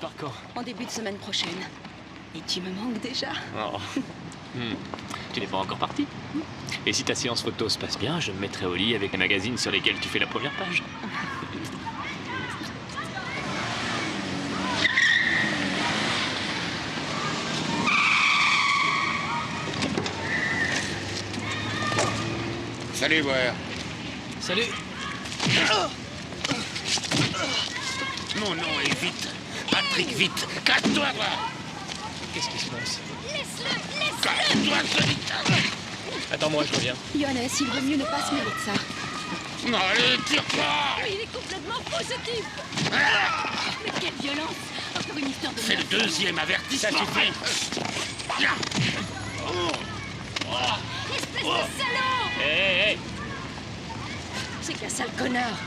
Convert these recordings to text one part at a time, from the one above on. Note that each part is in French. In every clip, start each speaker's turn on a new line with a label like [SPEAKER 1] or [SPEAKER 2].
[SPEAKER 1] pars quand?
[SPEAKER 2] En début de semaine prochaine. Et tu me manques déjà.
[SPEAKER 1] Oh. Tu n'es pas encore parti? Et si ta séance photo se passe bien, je me mettrai au lit avec les magazines sur lesquels tu fais la première page.
[SPEAKER 3] Salut, Ware.
[SPEAKER 1] Salut.
[SPEAKER 3] Mon nom est vite. Patrick, vite. Casse-toi, là.
[SPEAKER 1] Qu'est-ce qui se passe?
[SPEAKER 2] Laisse-le.
[SPEAKER 3] Casse-toi, vite.
[SPEAKER 1] Attends-moi, je reviens.
[SPEAKER 2] Johannes, il vaut mieux ne pas se mêler de ça.
[SPEAKER 3] Non, allez, tire-toi.
[SPEAKER 2] Il est complètement fou, ce type. Mais quelle violence. Encore une histoire de...
[SPEAKER 3] C'est le deuxième avertissement.
[SPEAKER 1] Ça suffit.
[SPEAKER 2] Espèce de salaud.
[SPEAKER 1] Hé,
[SPEAKER 2] C'est qu'un sale connard.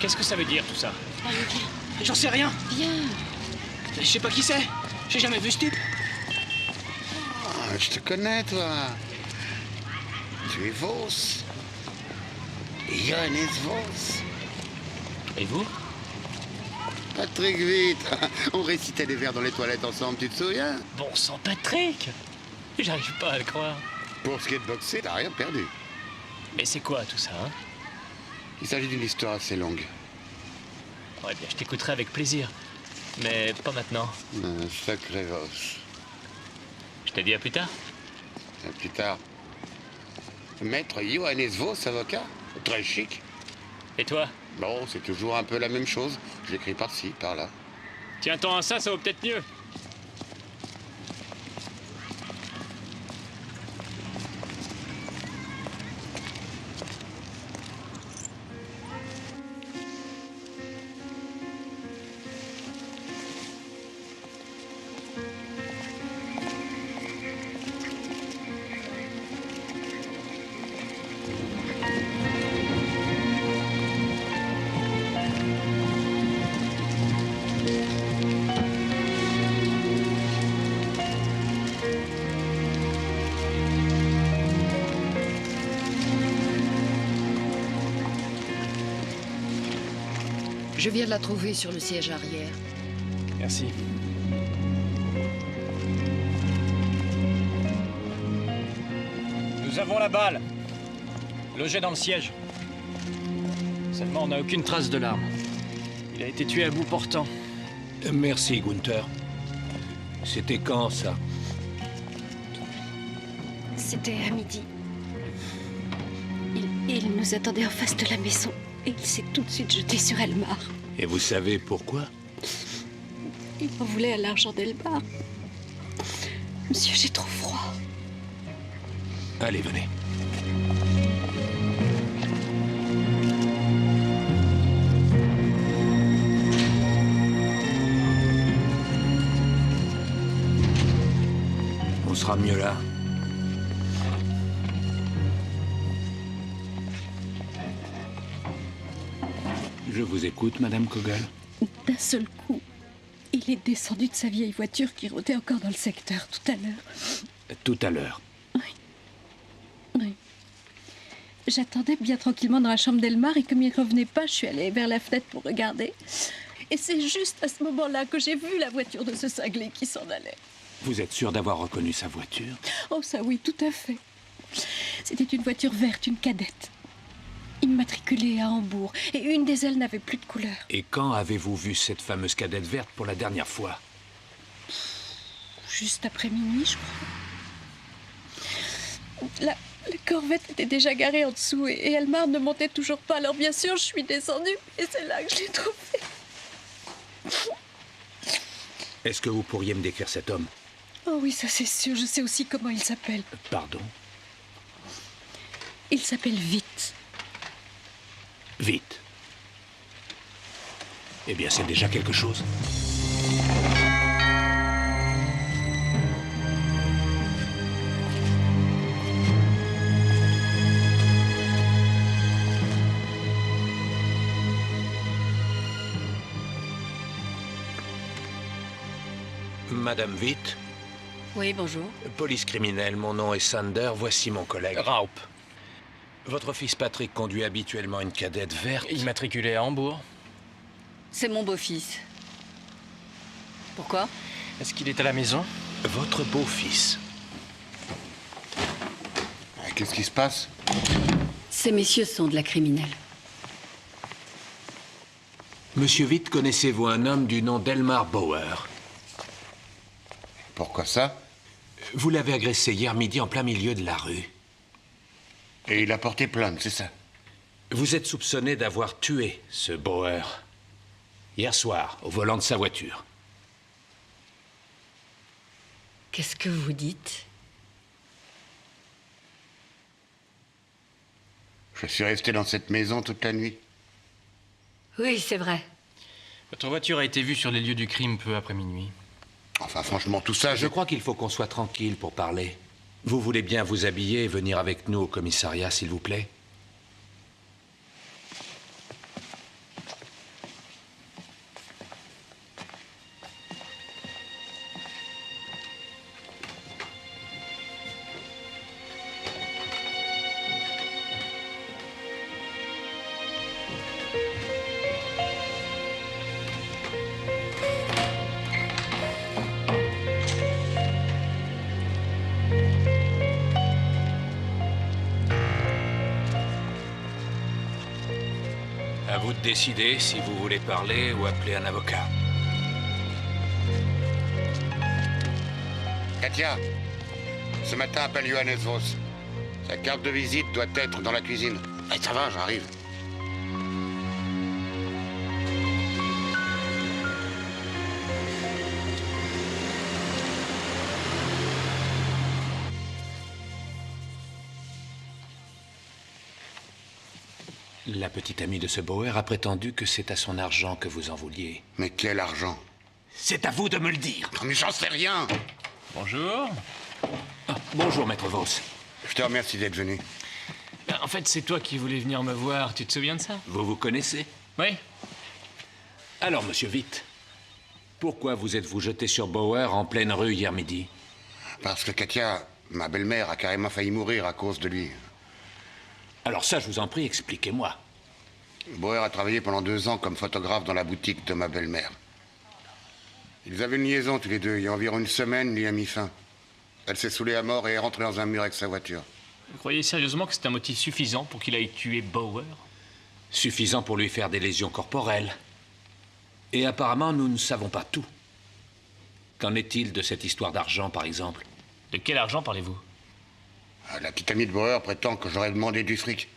[SPEAKER 1] qu'est-ce que ça veut dire, tout ça?
[SPEAKER 2] Allez, viens.
[SPEAKER 4] J'en sais rien.
[SPEAKER 2] Viens.
[SPEAKER 4] Je sais pas qui c'est. J'ai jamais vu ce type.
[SPEAKER 3] Ah, je te connais, toi. Tu es Vos. Johannes Vos.
[SPEAKER 1] Et vous?
[SPEAKER 3] Patrick, vite. On récitait les vers dans les toilettes ensemble, tu te souviens?
[SPEAKER 1] Bon sang, Patrick! J'arrive pas à le croire.
[SPEAKER 3] Pour ce qui est de boxer, t'as rien perdu.
[SPEAKER 1] Mais c'est quoi tout ça, hein?
[SPEAKER 3] Il s'agit d'une histoire assez longue.
[SPEAKER 1] Ouais, bien, je t'écouterai avec plaisir. Mais pas maintenant.
[SPEAKER 3] Un sacré Vos.
[SPEAKER 1] Je te dis à plus tard.
[SPEAKER 3] À plus tard. Maître Johannes Vos, avocat. Très chic.
[SPEAKER 1] Et toi?
[SPEAKER 3] Bon, c'est toujours un peu la même chose. J'écris par-ci, par-là.
[SPEAKER 1] Tiens-toi à ça vaut peut-être mieux.
[SPEAKER 5] Je viens de la trouver sur le siège arrière.
[SPEAKER 1] Merci. Nous avons la balle. Logée dans le siège. Seulement, on n'a aucune trace de l'arme. Il a été tué à bout portant.
[SPEAKER 6] Merci, Gunther. C'était quand, ça?
[SPEAKER 2] C'était à midi. Il nous attendait en face de la maison. Et il s'est tout de suite jeté sur Elmar.
[SPEAKER 6] Et vous savez pourquoi?
[SPEAKER 2] Il en voulait à l'argent d'Elmar. Monsieur, j'ai trop froid.
[SPEAKER 6] Allez, venez. On sera mieux là. Je vous écoute, Madame Kogel.
[SPEAKER 2] D'un seul coup, il est descendu de sa vieille voiture qui rôdait encore dans le secteur tout à l'heure.
[SPEAKER 6] Tout à l'heure.
[SPEAKER 2] Oui. J'attendais bien tranquillement dans la chambre d'Elmar et comme il revenait pas, je suis allée vers la fenêtre pour regarder. Et c'est juste à ce moment-là que j'ai vu la voiture de ce cinglé qui s'en allait.
[SPEAKER 6] Vous êtes sûr d'avoir reconnu sa voiture?
[SPEAKER 2] Oh ça oui, tout à fait. C'était une voiture verte, une cadette. Immatriculée à Hambourg. Et une des ailes n'avait plus de couleur.
[SPEAKER 6] Et quand avez-vous vu cette fameuse cadette verte pour la dernière fois?
[SPEAKER 2] Juste après minuit, je crois. La corvette était déjà garée en dessous et Elmar ne montait toujours pas. Alors bien sûr, je suis descendue et c'est là que je l'ai trouvée.
[SPEAKER 6] Est-ce que vous pourriez me décrire cet homme?
[SPEAKER 2] Oh oui, ça c'est sûr. Je sais aussi comment il s'appelle.
[SPEAKER 6] Pardon?
[SPEAKER 2] Il s'appelle Vite.
[SPEAKER 6] Vite. Eh bien, c'est déjà quelque chose. Madame Witt,
[SPEAKER 5] Oui, bonjour.
[SPEAKER 6] police criminelle, mon nom est Sander, voici mon collègue.
[SPEAKER 1] Raup.
[SPEAKER 6] Votre fils Patrick conduit habituellement une cadette verte.
[SPEAKER 1] Immatriculé à Hambourg.
[SPEAKER 5] C'est mon beau-fils.
[SPEAKER 2] Pourquoi?
[SPEAKER 1] Est-ce qu'il est à la maison?
[SPEAKER 6] Votre beau-fils.
[SPEAKER 3] Qu'est-ce qui se passe?
[SPEAKER 5] Ces messieurs sont de la criminelle.
[SPEAKER 6] Monsieur Witt, connaissez-vous un homme du nom d'Elmar Bauer?
[SPEAKER 3] Pourquoi ça?
[SPEAKER 6] Vous l'avez agressé hier midi en plein milieu de la rue.
[SPEAKER 3] Et il a porté plainte, c'est ça?
[SPEAKER 6] Vous êtes soupçonné d'avoir tué ce Bauer. Hier soir, au volant de sa voiture.
[SPEAKER 5] Qu'est-ce que vous dites?
[SPEAKER 3] Je suis resté dans cette maison toute la nuit.
[SPEAKER 5] Oui, c'est vrai.
[SPEAKER 1] Votre voiture a été vue sur les lieux du crime peu après minuit.
[SPEAKER 3] Enfin, franchement, tout ça,
[SPEAKER 6] Je crois qu'il faut qu'on soit tranquille pour parler. Vous voulez bien vous habiller et venir avec nous au commissariat, s'il vous plaît? À vous de décider si vous voulez parler ou appeler un avocat.
[SPEAKER 3] Katia, ce matin, appelle Johannes Vos. Sa carte de visite doit être dans la cuisine. Eh, ça va, j'arrive.
[SPEAKER 6] La petite amie de ce Bauer a prétendu que c'est à son argent que vous en vouliez.
[SPEAKER 3] Mais quel argent?
[SPEAKER 6] C'est à vous de me le dire.
[SPEAKER 3] Non, mais j'en sais rien.
[SPEAKER 1] Bonjour.
[SPEAKER 6] Ah, bonjour, maître Vos.
[SPEAKER 3] Je te remercie d'être venu.
[SPEAKER 1] En fait, c'est toi qui voulais venir me voir. Tu te souviens de ça?
[SPEAKER 6] Vous vous connaissez?
[SPEAKER 1] Oui.
[SPEAKER 6] Alors, monsieur Witt, pourquoi vous êtes-vous jeté sur Bauer en pleine rue hier midi?
[SPEAKER 3] Parce que Katia, ma belle-mère, a carrément failli mourir à cause de lui.
[SPEAKER 6] Alors ça, je vous en prie, expliquez-moi.
[SPEAKER 3] Bauer a travaillé pendant 2 ans comme photographe dans la boutique de ma belle-mère. Ils avaient une liaison tous les deux. Il y a environ une semaine, il y a mis fin. Elle s'est saoulée à mort et est rentrée dans un mur avec sa voiture.
[SPEAKER 1] Vous croyez sérieusement que c'est un motif suffisant pour qu'il aille tuer Bauer?
[SPEAKER 6] Suffisant pour lui faire des lésions corporelles. Et apparemment, nous ne savons pas tout. Qu'en est-il de cette histoire d'argent, par exemple?
[SPEAKER 1] De quel argent parlez-vous?
[SPEAKER 3] La petite amie de Bauer prétend que j'aurais demandé du fric.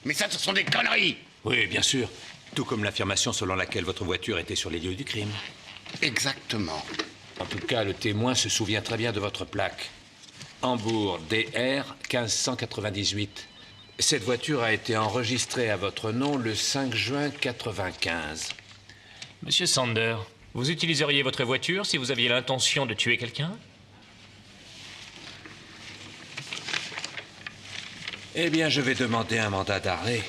[SPEAKER 3] Mais ça, ce sont des conneries!
[SPEAKER 6] Oui, bien sûr. Tout comme l'affirmation selon laquelle votre voiture était sur les lieux du crime.
[SPEAKER 3] Exactement.
[SPEAKER 6] En tout cas, le témoin se souvient très bien de votre plaque. Hambourg DR 1598. Cette voiture a été enregistrée à votre nom le 5 juin 95.
[SPEAKER 1] Monsieur Sander, vous utiliseriez votre voiture si vous aviez l'intention de tuer quelqu'un?
[SPEAKER 6] Eh bien, je vais demander un mandat d'arrêt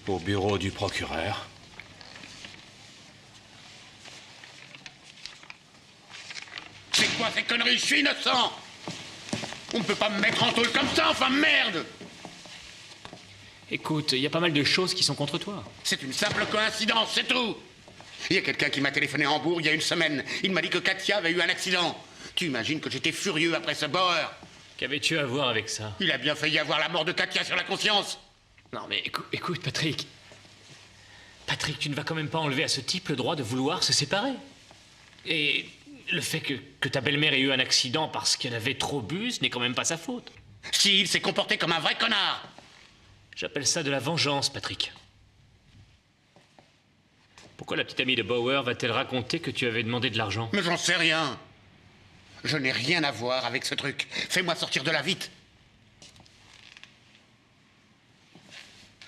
[SPEAKER 6] au bureau du procureur.
[SPEAKER 3] C'est quoi ces conneries? Je suis innocent! On ne peut pas me mettre en tôle comme ça, enfin merde!
[SPEAKER 1] Écoute, il y a pas mal de choses qui sont contre toi.
[SPEAKER 3] C'est une simple coïncidence, c'est tout! Il y a quelqu'un qui m'a téléphoné à Hambourg il y a une semaine. Il m'a dit que Katia avait eu un accident. Tu imagines que j'étais furieux après ce Bauer?
[SPEAKER 1] Qu'avais-tu à voir avec ça?
[SPEAKER 3] Il a bien failli avoir la mort de Katia sur la conscience.
[SPEAKER 1] Non mais écoute, Patrick. Patrick, tu ne vas quand même pas enlever à ce type le droit de vouloir se séparer. Et le fait que ta belle-mère ait eu un accident parce qu'elle avait trop bu, ce n'est quand même pas sa faute.
[SPEAKER 3] Si, il s'est comporté comme un vrai connard.
[SPEAKER 1] J'appelle ça de la vengeance, Patrick. Pourquoi la petite amie de Bauer va-t-elle raconter que tu avais demandé de l'argent?
[SPEAKER 3] Mais j'en sais rien. Je n'ai rien à voir avec ce truc. Fais-moi sortir de là vite.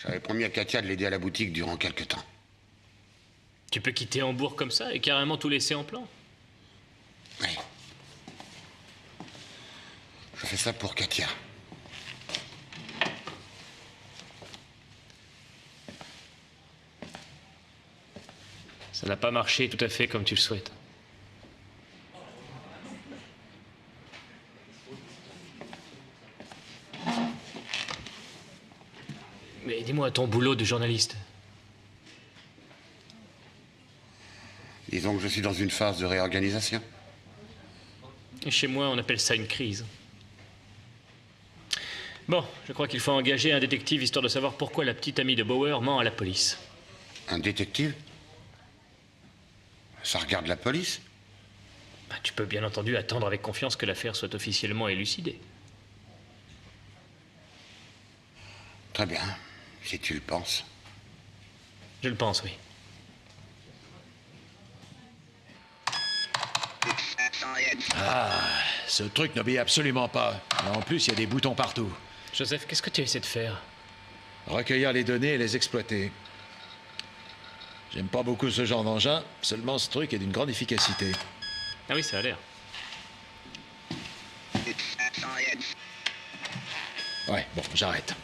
[SPEAKER 3] J'avais promis à Katia de l'aider à la boutique durant quelque temps.
[SPEAKER 1] Tu peux quitter Hambourg comme ça et carrément tout laisser en plan?
[SPEAKER 3] Oui. Je fais ça pour Katia.
[SPEAKER 1] Ça n'a pas marché tout à fait comme tu le souhaites. Mais dis-moi, ton boulot de journaliste.
[SPEAKER 3] Disons que je suis dans une phase de réorganisation.
[SPEAKER 1] Et chez moi, on appelle ça une crise. Bon, je crois qu'il faut engager un détective histoire de savoir pourquoi la petite amie de Bauer ment à la police.
[SPEAKER 3] Un détective? Ça regarde la police?
[SPEAKER 1] Bah, tu peux bien entendu attendre avec confiance que l'affaire soit officiellement élucidée.
[SPEAKER 3] Très bien, si tu le penses.
[SPEAKER 1] Je le pense, oui.
[SPEAKER 7] Ce truc n'obéit absolument pas. En plus, il y a des boutons partout.
[SPEAKER 1] Joseph, qu'est-ce que tu essaies de faire?
[SPEAKER 7] Recueillir les données et les exploiter. J'aime pas beaucoup ce genre d'engin, seulement ce truc est d'une grande efficacité.
[SPEAKER 1] Ah oui, ça a l'air.
[SPEAKER 7] Ouais, bon, j'arrête.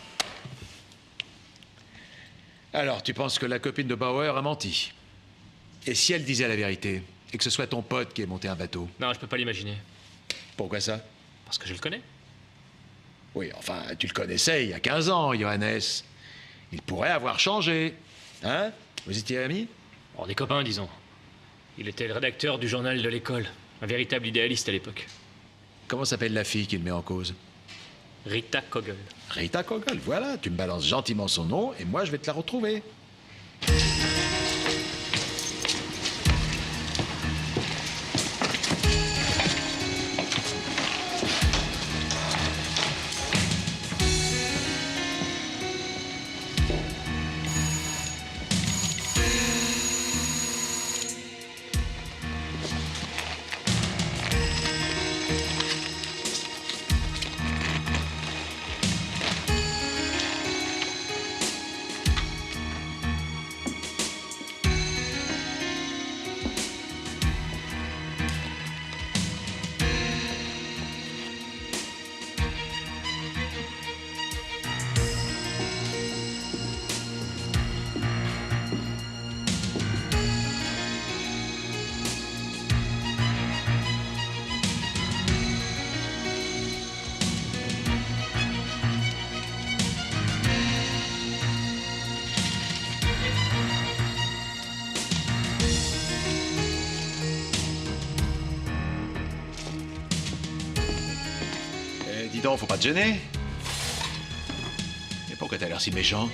[SPEAKER 7] Alors, tu penses que la copine de Bauer a menti? Et si elle disait la vérité? Et que ce soit ton pote qui ait monté un bateau?
[SPEAKER 1] Non, je peux pas l'imaginer.
[SPEAKER 7] Pourquoi ça?
[SPEAKER 1] Parce que je le connais.
[SPEAKER 7] Oui, enfin, tu le connaissais il y a 15 ans, Johannes. Il pourrait avoir changé. Hein? Vous étiez amis?
[SPEAKER 1] Bon, des copains, disons. Il était le rédacteur du journal de l'école. Un véritable idéaliste à l'époque.
[SPEAKER 7] Comment s'appelle la fille qu'il met en cause?
[SPEAKER 1] Rita Kogel.
[SPEAKER 7] Rita Kogel, voilà, tu me balances gentiment son nom et moi je vais te la retrouver. Dis donc, faut pas te gêner. Et pourquoi t'as l'air si méchant?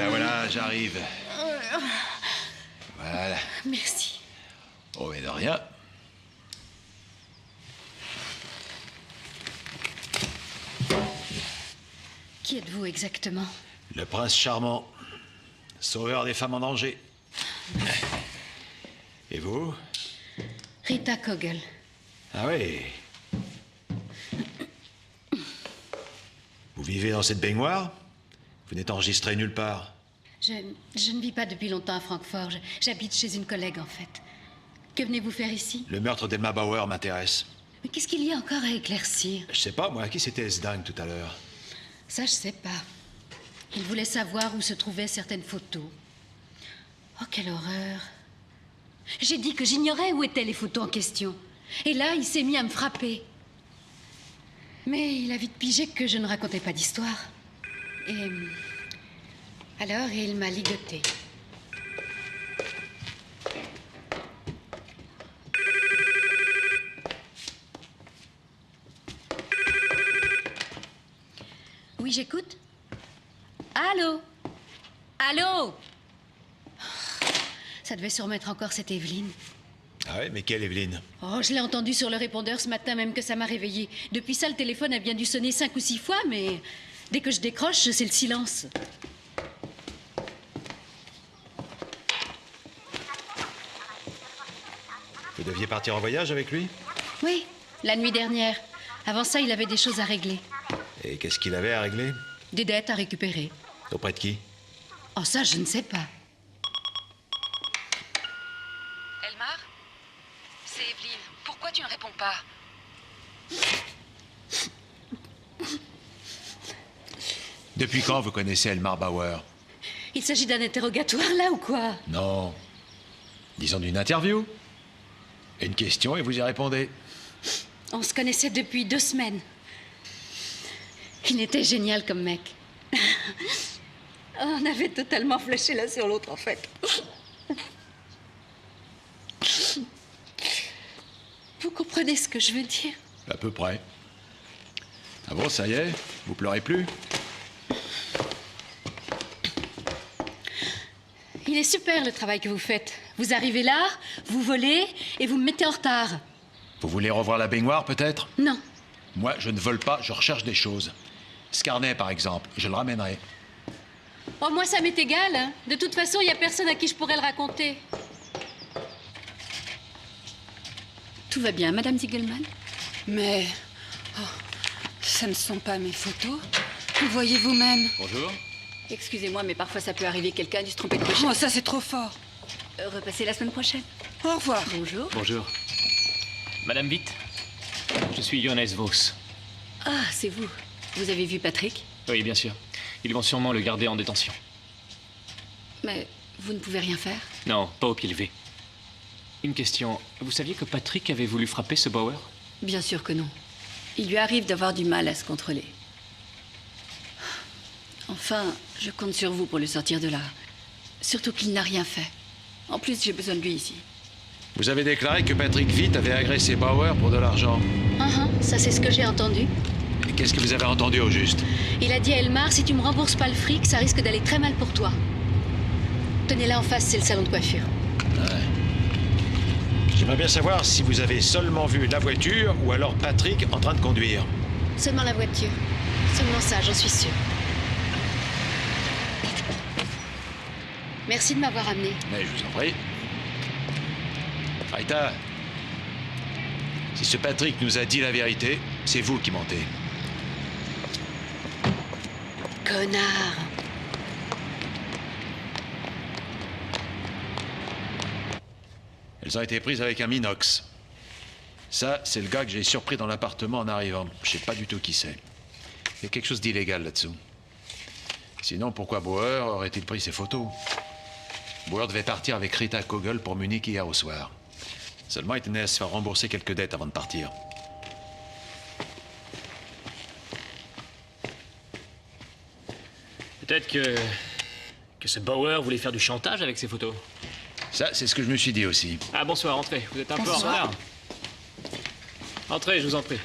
[SPEAKER 7] Voilà, j'arrive. Voilà.
[SPEAKER 2] Merci.
[SPEAKER 7] Oh, mais de rien.
[SPEAKER 5] Qui êtes-vous exactement?
[SPEAKER 7] Le prince charmant, sauveur des femmes en danger. Et vous?
[SPEAKER 5] Rita Kogel.
[SPEAKER 7] Ah oui. Vous vivez dans cette baignoire? Vous n'êtes enregistré nulle part?
[SPEAKER 5] Je ne vis pas depuis longtemps à Francfort. J'habite chez une collègue, en fait. Que venez-vous faire ici?
[SPEAKER 7] Le meurtre d'Elma Bauer m'intéresse.
[SPEAKER 5] Mais qu'est-ce qu'il y a encore à éclaircir?
[SPEAKER 7] Je sais pas, moi, qui c'était ce dingue tout à l'heure?
[SPEAKER 5] Ça, je sais pas. Il voulait savoir où se trouvaient certaines photos. Oh, quelle horreur. J'ai dit que j'ignorais où étaient les photos en question. Et là, il s'est mis à me frapper. Mais il a vite pigé que je ne racontais pas d'histoire. Et... alors, il m'a ligoté. Oui, j'écoute. Allô? Allô? Ça devait surmettre encore cette Evelyne.
[SPEAKER 7] Ah ouais, mais quelle Evelyne?
[SPEAKER 5] Oh, je l'ai entendu sur le répondeur ce matin, même que ça m'a réveillée. Depuis ça, le téléphone a bien dû sonner 5 ou 6 fois, mais dès que je décroche, c'est le silence.
[SPEAKER 7] Vous deviez partir en voyage avec lui?
[SPEAKER 5] Oui, la nuit dernière. Avant ça, il avait des choses à régler.
[SPEAKER 7] Et qu'est-ce qu'il avait à régler?
[SPEAKER 5] Des dettes à récupérer.
[SPEAKER 7] Auprès de qui?
[SPEAKER 5] Oh, ça, je ne sais pas.
[SPEAKER 8] Elmar?
[SPEAKER 7] Depuis quand vous connaissez Elmar Bauer?
[SPEAKER 5] Il s'agit d'un interrogatoire, là, ou quoi?
[SPEAKER 7] Non. Disons d'une interview. Une question et vous y répondez.
[SPEAKER 5] On se connaissait depuis 2 semaines. Il était génial comme mec. On avait totalement flashé l'un sur l'autre, en fait. Vous comprenez ce que je veux dire?
[SPEAKER 7] À peu près. Ah bon, ça y est? Vous pleurez plus?
[SPEAKER 5] Il est super, le travail que vous faites. Vous arrivez là, vous volez et vous me mettez en retard.
[SPEAKER 7] Vous voulez revoir la baignoire, peut-être?
[SPEAKER 5] Non.
[SPEAKER 7] Moi, je ne vole pas, je recherche des choses. Ce carnet, par exemple, je le ramènerai.
[SPEAKER 5] Oh, moi, ça m'est égal. Hein. De toute façon, il n'y a personne à qui je pourrais le raconter. Tout va bien, Madame Ziegelman?
[SPEAKER 8] Mais... oh, ça ne sont pas mes photos. Vous voyez vous-même.
[SPEAKER 6] Bonjour.
[SPEAKER 5] Excusez-moi, mais parfois ça peut arriver, quelqu'un a dû se tromper de pochette.
[SPEAKER 8] Oh, ça c'est trop fort.
[SPEAKER 5] Repassez la semaine prochaine.
[SPEAKER 8] Au revoir.
[SPEAKER 5] Bonjour.
[SPEAKER 1] Bonjour. Madame Witt, je suis Johannes Vos.
[SPEAKER 5] Ah, c'est vous. Vous avez vu Patrick?
[SPEAKER 1] Oui, bien sûr. Ils vont sûrement le garder en détention.
[SPEAKER 5] Mais vous ne pouvez rien faire?
[SPEAKER 1] Non, pas au pied levé. Une question. Vous saviez que Patrick avait voulu frapper ce Bauer?
[SPEAKER 5] Bien sûr que non. Il lui arrive d'avoir du mal à se contrôler. Enfin, je compte sur vous pour le sortir de là. Surtout qu'il n'a rien fait. En plus, j'ai besoin de lui ici.
[SPEAKER 7] Vous avez déclaré que Patrick Witt avait agressé Bauer pour de l'argent.
[SPEAKER 5] Ça c'est ce que j'ai entendu.
[SPEAKER 7] Et qu'est-ce que vous avez entendu au juste?
[SPEAKER 5] Il a dit à Elmar, si tu me rembourses pas le fric, ça risque d'aller très mal pour toi. Tenez, là en face, c'est le salon de coiffure.
[SPEAKER 7] J'aimerais bien savoir si vous avez seulement vu la voiture ou alors Patrick en train de conduire.
[SPEAKER 5] Seulement la voiture. Seulement ça, j'en suis sûre. Merci de m'avoir amené.
[SPEAKER 7] Mais je vous en prie. Rita, si ce Patrick nous a dit la vérité, c'est vous qui mentez.
[SPEAKER 5] Connard.
[SPEAKER 7] Elles ont été prises avec un Minox. Ça, c'est le gars que j'ai surpris dans l'appartement en arrivant. Je sais pas du tout qui c'est. Il y a quelque chose d'illégal là-dessous. Sinon, pourquoi Bauer aurait-il pris ces photos? Bauer devait partir avec Rita Kogel pour Munich hier au soir. Seulement, il tenait à se faire rembourser quelques dettes avant de partir.
[SPEAKER 1] Peut-être que ce Bauer voulait faire du chantage avec ses photos.
[SPEAKER 7] Ça, c'est ce que je me suis dit aussi.
[SPEAKER 1] Ah, bonsoir, entrez. Vous êtes un peu en retard. Entrez, je vous en prie.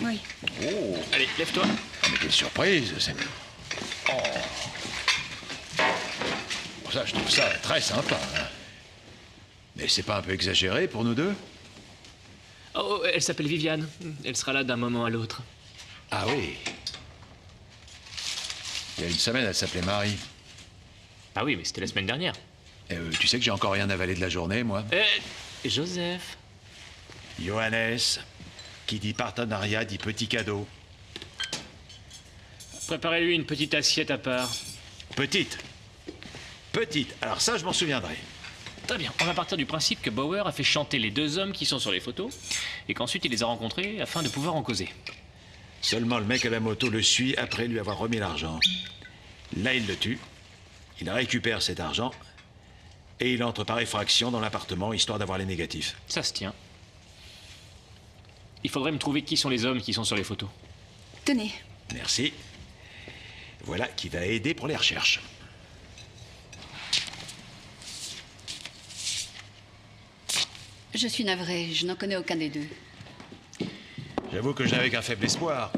[SPEAKER 8] Oui.
[SPEAKER 7] Oh,
[SPEAKER 1] Allez, lève-toi.
[SPEAKER 7] mais quelle surprise! Oh. Ça, je trouve ça très sympa. Hein. Mais c'est pas un peu exagéré pour nous deux?
[SPEAKER 1] Oh, elle s'appelle Viviane. Elle sera là d'un moment à l'autre.
[SPEAKER 7] Ah oui. Il y a une semaine, elle s'appelait Marie.
[SPEAKER 1] Ah oui, mais c'était la semaine dernière.
[SPEAKER 7] Tu sais que j'ai encore rien avalé de la journée, moi?
[SPEAKER 1] Joseph.
[SPEAKER 7] Johannes, qui dit partenariat dit petit cadeau.
[SPEAKER 1] Préparez-lui une petite assiette à part.
[SPEAKER 7] Petite. Petite. Alors ça, je m'en souviendrai.
[SPEAKER 1] Très bien. On va partir du principe que Bauer a fait chanter les 2 hommes qui sont sur les photos et qu'ensuite il les a rencontrés afin de pouvoir en causer.
[SPEAKER 7] Seulement, le mec à la moto le suit après lui avoir remis l'argent. Là, il le tue. Il récupère cet argent et il entre par effraction dans l'appartement, histoire d'avoir les négatifs.
[SPEAKER 1] Ça se tient. Il faudrait me trouver qui sont les hommes qui sont sur les photos.
[SPEAKER 8] Tenez.
[SPEAKER 7] Merci. Voilà qui va aider pour les recherches.
[SPEAKER 5] Je suis navrée, je n'en connais aucun des deux.
[SPEAKER 7] J'avoue que je n'avais qu'un faible espoir.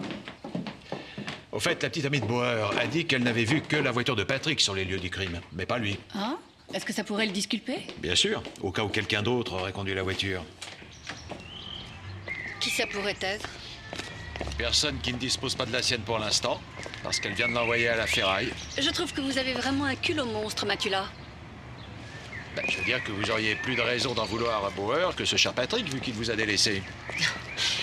[SPEAKER 7] Au fait, la petite amie de Bauer a dit qu'elle n'avait vu que la voiture de Patrick sur les lieux du crime, mais pas lui.
[SPEAKER 5] Ah? Est-ce que ça pourrait le disculper?
[SPEAKER 7] Bien sûr, au cas où quelqu'un d'autre aurait conduit la voiture.
[SPEAKER 5] Qui ça pourrait être?
[SPEAKER 7] Personne qui ne dispose pas de la sienne pour l'instant, parce qu'elle vient de l'envoyer à la ferraille.
[SPEAKER 5] Je trouve que vous avez vraiment un culot monstre, Matula.
[SPEAKER 7] Ben, je veux dire que vous auriez plus de raison d'en vouloir à Bauer que ce cher Patrick, vu qu'il vous a délaissé.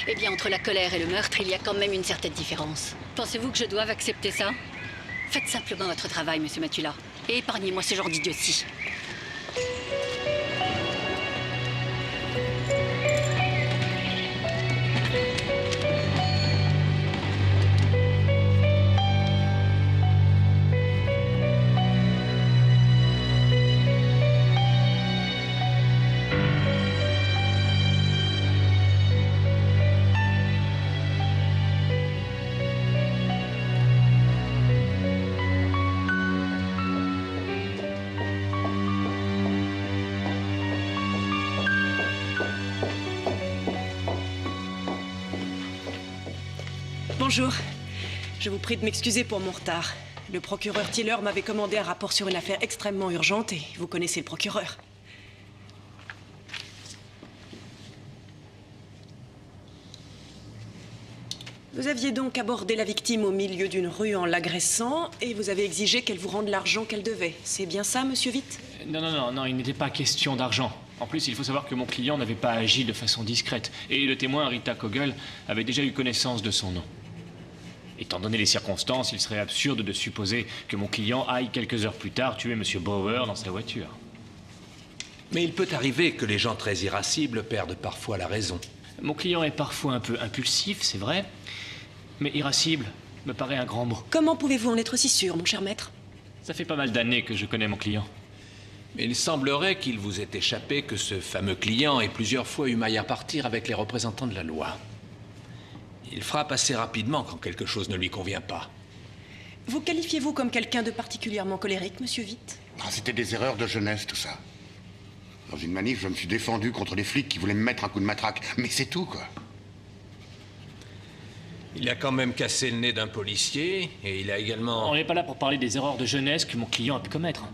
[SPEAKER 5] Eh bien, entre la colère et le meurtre, il y a quand même une certaine différence. Pensez-vous que je doive accepter ça? Faites simplement votre travail, monsieur Matula, et épargnez-moi ce genre d'idiotie.
[SPEAKER 9] Bonjour. Je vous prie de m'excuser pour mon retard. Le procureur Tiller m'avait commandé un rapport sur une affaire extrêmement urgente et vous connaissez le procureur. Vous aviez donc abordé la victime au milieu d'une rue en l'agressant et vous avez exigé qu'elle vous rende l'argent qu'elle devait. C'est bien ça, monsieur Witt?
[SPEAKER 1] Non, il n'était pas question d'argent. En plus, il faut savoir que mon client n'avait pas agi de façon discrète. Et le témoin, Rita Kogel, avait déjà eu connaissance de son nom. Étant donné les circonstances, il serait absurde de supposer que mon client aille quelques heures plus tard tuer M. Bauer dans sa voiture.
[SPEAKER 6] Mais il peut arriver que les gens très irascibles perdent parfois la raison.
[SPEAKER 1] Mon client est parfois un peu impulsif, c'est vrai, mais irascible me paraît un grand mot.
[SPEAKER 9] Comment pouvez-vous en être si sûr, mon cher maître?
[SPEAKER 1] Ça fait pas mal d'années que je connais mon client.
[SPEAKER 6] Mais il semblerait qu'il vous ait échappé que ce fameux client ait plusieurs fois eu maille à partir avec les représentants de la loi. Il frappe assez rapidement quand quelque chose ne lui convient pas.
[SPEAKER 9] Vous qualifiez-vous comme quelqu'un de particulièrement colérique, monsieur Witt?
[SPEAKER 3] C'était des erreurs de jeunesse, tout ça. Dans une manif, je me suis défendu contre les flics qui voulaient me mettre un coup de matraque. Mais c'est tout, quoi.
[SPEAKER 6] Il a quand même cassé le nez d'un policier, et il a également...
[SPEAKER 1] On n'est pas là pour parler des erreurs de jeunesse que mon client a pu commettre.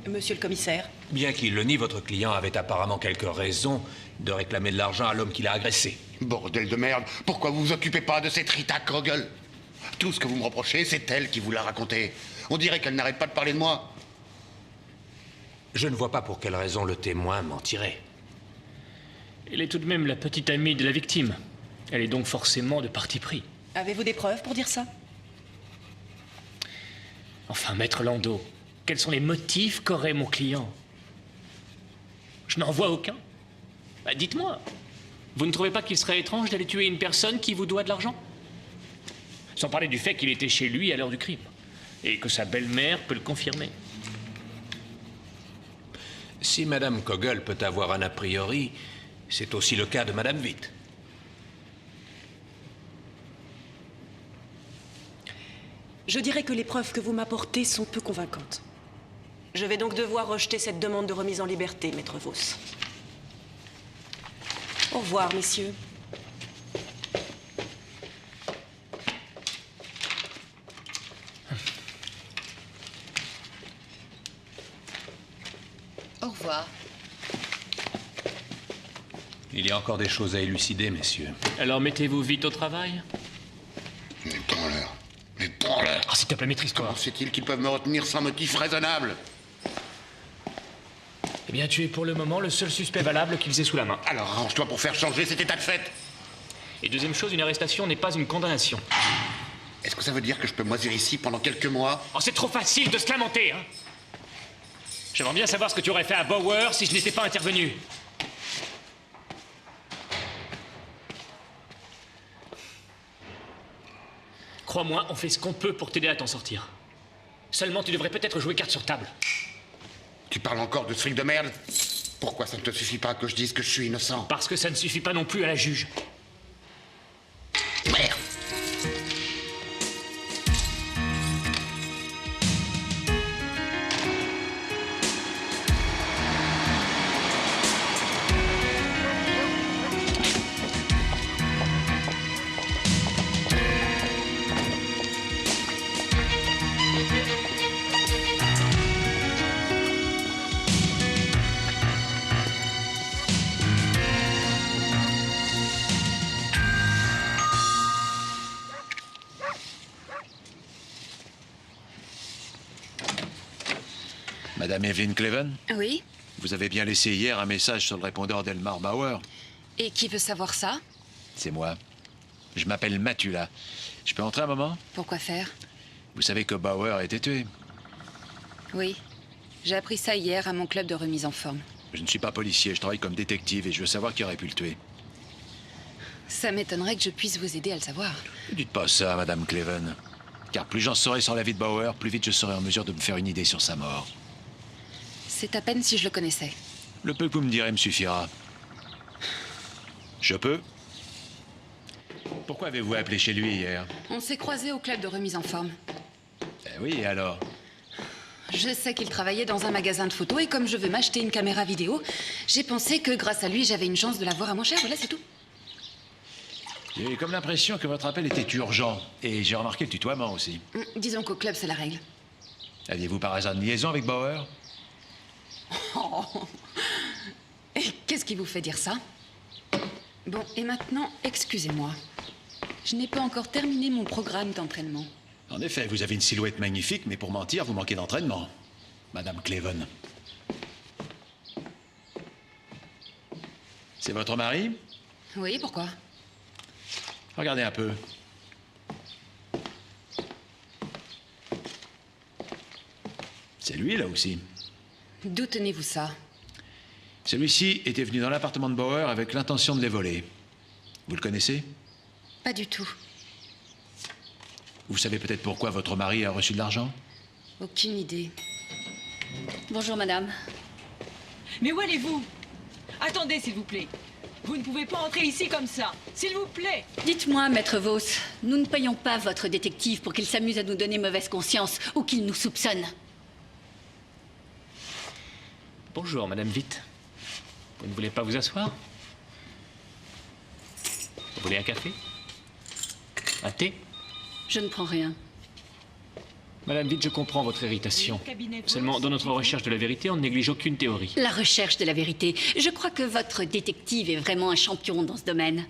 [SPEAKER 9] Monsieur le commissaire?
[SPEAKER 6] Bien qu'il le nie, votre client avait apparemment quelques raisons de réclamer de l'argent à l'homme qui l'a agressé.
[SPEAKER 3] Bordel de merde, pourquoi vous vous occupez pas de cette Rita Kogel? Tout ce que vous me reprochez, c'est elle qui vous l'a raconté. On dirait qu'elle n'arrête pas de parler de moi.
[SPEAKER 6] Je ne vois pas pour quelle raison le témoin mentirait.
[SPEAKER 1] Elle est tout de même la petite amie de la victime. Elle est donc forcément de parti pris.
[SPEAKER 9] Avez-vous des preuves pour dire ça?
[SPEAKER 1] Enfin, maître Landau, quels sont les motifs qu'aurait mon client? Je n'en vois aucun. Bah, dites-moi, vous ne trouvez pas qu'il serait étrange d'aller tuer une personne qui vous doit de l'argent? Sans parler du fait qu'il était chez lui à l'heure du crime. Et que sa belle-mère peut le confirmer.
[SPEAKER 6] Si Madame Kogel peut avoir un a priori, c'est aussi le cas de Madame Witt.
[SPEAKER 9] Je dirais que les preuves que vous m'apportez sont peu convaincantes. Je vais donc devoir rejeter cette demande de remise en liberté, maître Voss. Au revoir, messieurs.
[SPEAKER 5] Au revoir.
[SPEAKER 6] Il y a encore des choses à élucider, messieurs.
[SPEAKER 1] Alors mettez-vous vite au travail.
[SPEAKER 3] Mais prends-leur. Mais prends-leur.
[SPEAKER 1] Ah, s'il te plaît, maîtrise-toi.
[SPEAKER 3] Comment c'est-il qu'ils peuvent me retenir sans motif raisonnable?
[SPEAKER 1] Eh bien, tu es pour le moment le seul suspect valable qu'ils aient sous la main.
[SPEAKER 3] Alors arrange-toi pour faire changer cet état de fait.
[SPEAKER 1] Et deuxième chose, une arrestation n'est pas une condamnation.
[SPEAKER 3] Est-ce que ça veut dire que je peux moisir ici pendant quelques mois?
[SPEAKER 1] Oh, c'est trop facile de se lamenter, hein. J'aimerais bien savoir ce que tu aurais fait à Bauer si je n'étais pas intervenu. Crois-moi, on fait ce qu'on peut pour t'aider à t'en sortir. Seulement, tu devrais peut-être jouer carte sur table.
[SPEAKER 3] Tu parles encore de ce fric de merde? Pourquoi ça ne te suffit pas que je dise que je suis innocent?
[SPEAKER 1] Parce que ça ne suffit pas non plus à la juge.
[SPEAKER 3] Merde!
[SPEAKER 7] Madame Evelyn Cleven,
[SPEAKER 8] Oui?
[SPEAKER 7] vous avez bien laissé hier un message sur le répondeur d'Elmar Bauer.
[SPEAKER 8] Et qui veut savoir ça?
[SPEAKER 7] C'est moi. Je m'appelle Matula. Je peux entrer un moment?
[SPEAKER 8] Pourquoi faire?
[SPEAKER 7] Vous savez que Bauer a été tué.
[SPEAKER 8] Oui. J'ai appris ça hier à mon club de remise en forme.
[SPEAKER 7] Je ne suis pas policier, je travaille comme détective et je veux savoir qui aurait pu le tuer.
[SPEAKER 8] Ça m'étonnerait que je puisse vous aider à le savoir.
[SPEAKER 7] Ne dites pas ça, Madame Cleven. Car plus j'en saurai sur la vie de Bauer, plus vite je serai en mesure de me faire une idée sur sa mort.
[SPEAKER 8] C'est à peine si je le connaissais.
[SPEAKER 7] Le peu que vous me direz me suffira. Je peux? Pourquoi avez-vous appelé chez lui hier?
[SPEAKER 8] On s'est croisés au club de remise en forme.
[SPEAKER 7] Eh oui, et alors?
[SPEAKER 8] Je sais qu'il travaillait dans un magasin de photos et comme je veux m'acheter une caméra vidéo, j'ai pensé que grâce à lui, j'avais une chance de la voir à moins cher. Voilà, c'est tout.
[SPEAKER 7] J'ai comme l'impression que votre appel était urgent. Et j'ai remarqué le tutoiement aussi.
[SPEAKER 8] Disons qu'au club, c'est la règle.
[SPEAKER 7] Aviez-vous par hasard une liaison avec Bauer?
[SPEAKER 8] Oh. Et qu'est-ce qui vous fait dire ça? Bon, et maintenant, excusez-moi. Je n'ai pas encore terminé mon programme d'entraînement.
[SPEAKER 7] En effet, vous avez une silhouette magnifique, mais pour mentir, vous manquez d'entraînement. Madame Cleven. C'est votre mari?
[SPEAKER 8] Oui, pourquoi?
[SPEAKER 7] Regardez un peu. C'est lui, là aussi.
[SPEAKER 8] D'où tenez-vous ça?
[SPEAKER 7] Celui-ci était venu dans l'appartement de Bauer avec l'intention de les voler. Vous le connaissez?
[SPEAKER 8] Pas du tout.
[SPEAKER 7] Vous savez peut-être pourquoi votre mari a reçu de l'argent?
[SPEAKER 8] Aucune idée.
[SPEAKER 2] Bonjour, madame.
[SPEAKER 10] Mais où allez-vous? Attendez, s'il vous plaît. Vous ne pouvez pas entrer ici comme ça. S'il vous plaît.
[SPEAKER 11] Dites-moi, maître Vos, nous ne payons pas votre détective pour qu'il s'amuse à nous donner mauvaise conscience ou qu'il nous soupçonne.
[SPEAKER 1] Bonjour, Madame Witt. Vous ne voulez pas vous asseoir? Vous voulez un café? Un thé?
[SPEAKER 11] Je ne prends rien.
[SPEAKER 1] Madame Witt, je comprends votre irritation. Seulement, dans notre recherche de la vérité, on ne néglige aucune théorie.
[SPEAKER 11] La recherche de la vérité. Je crois que votre détective est vraiment un champion dans ce domaine.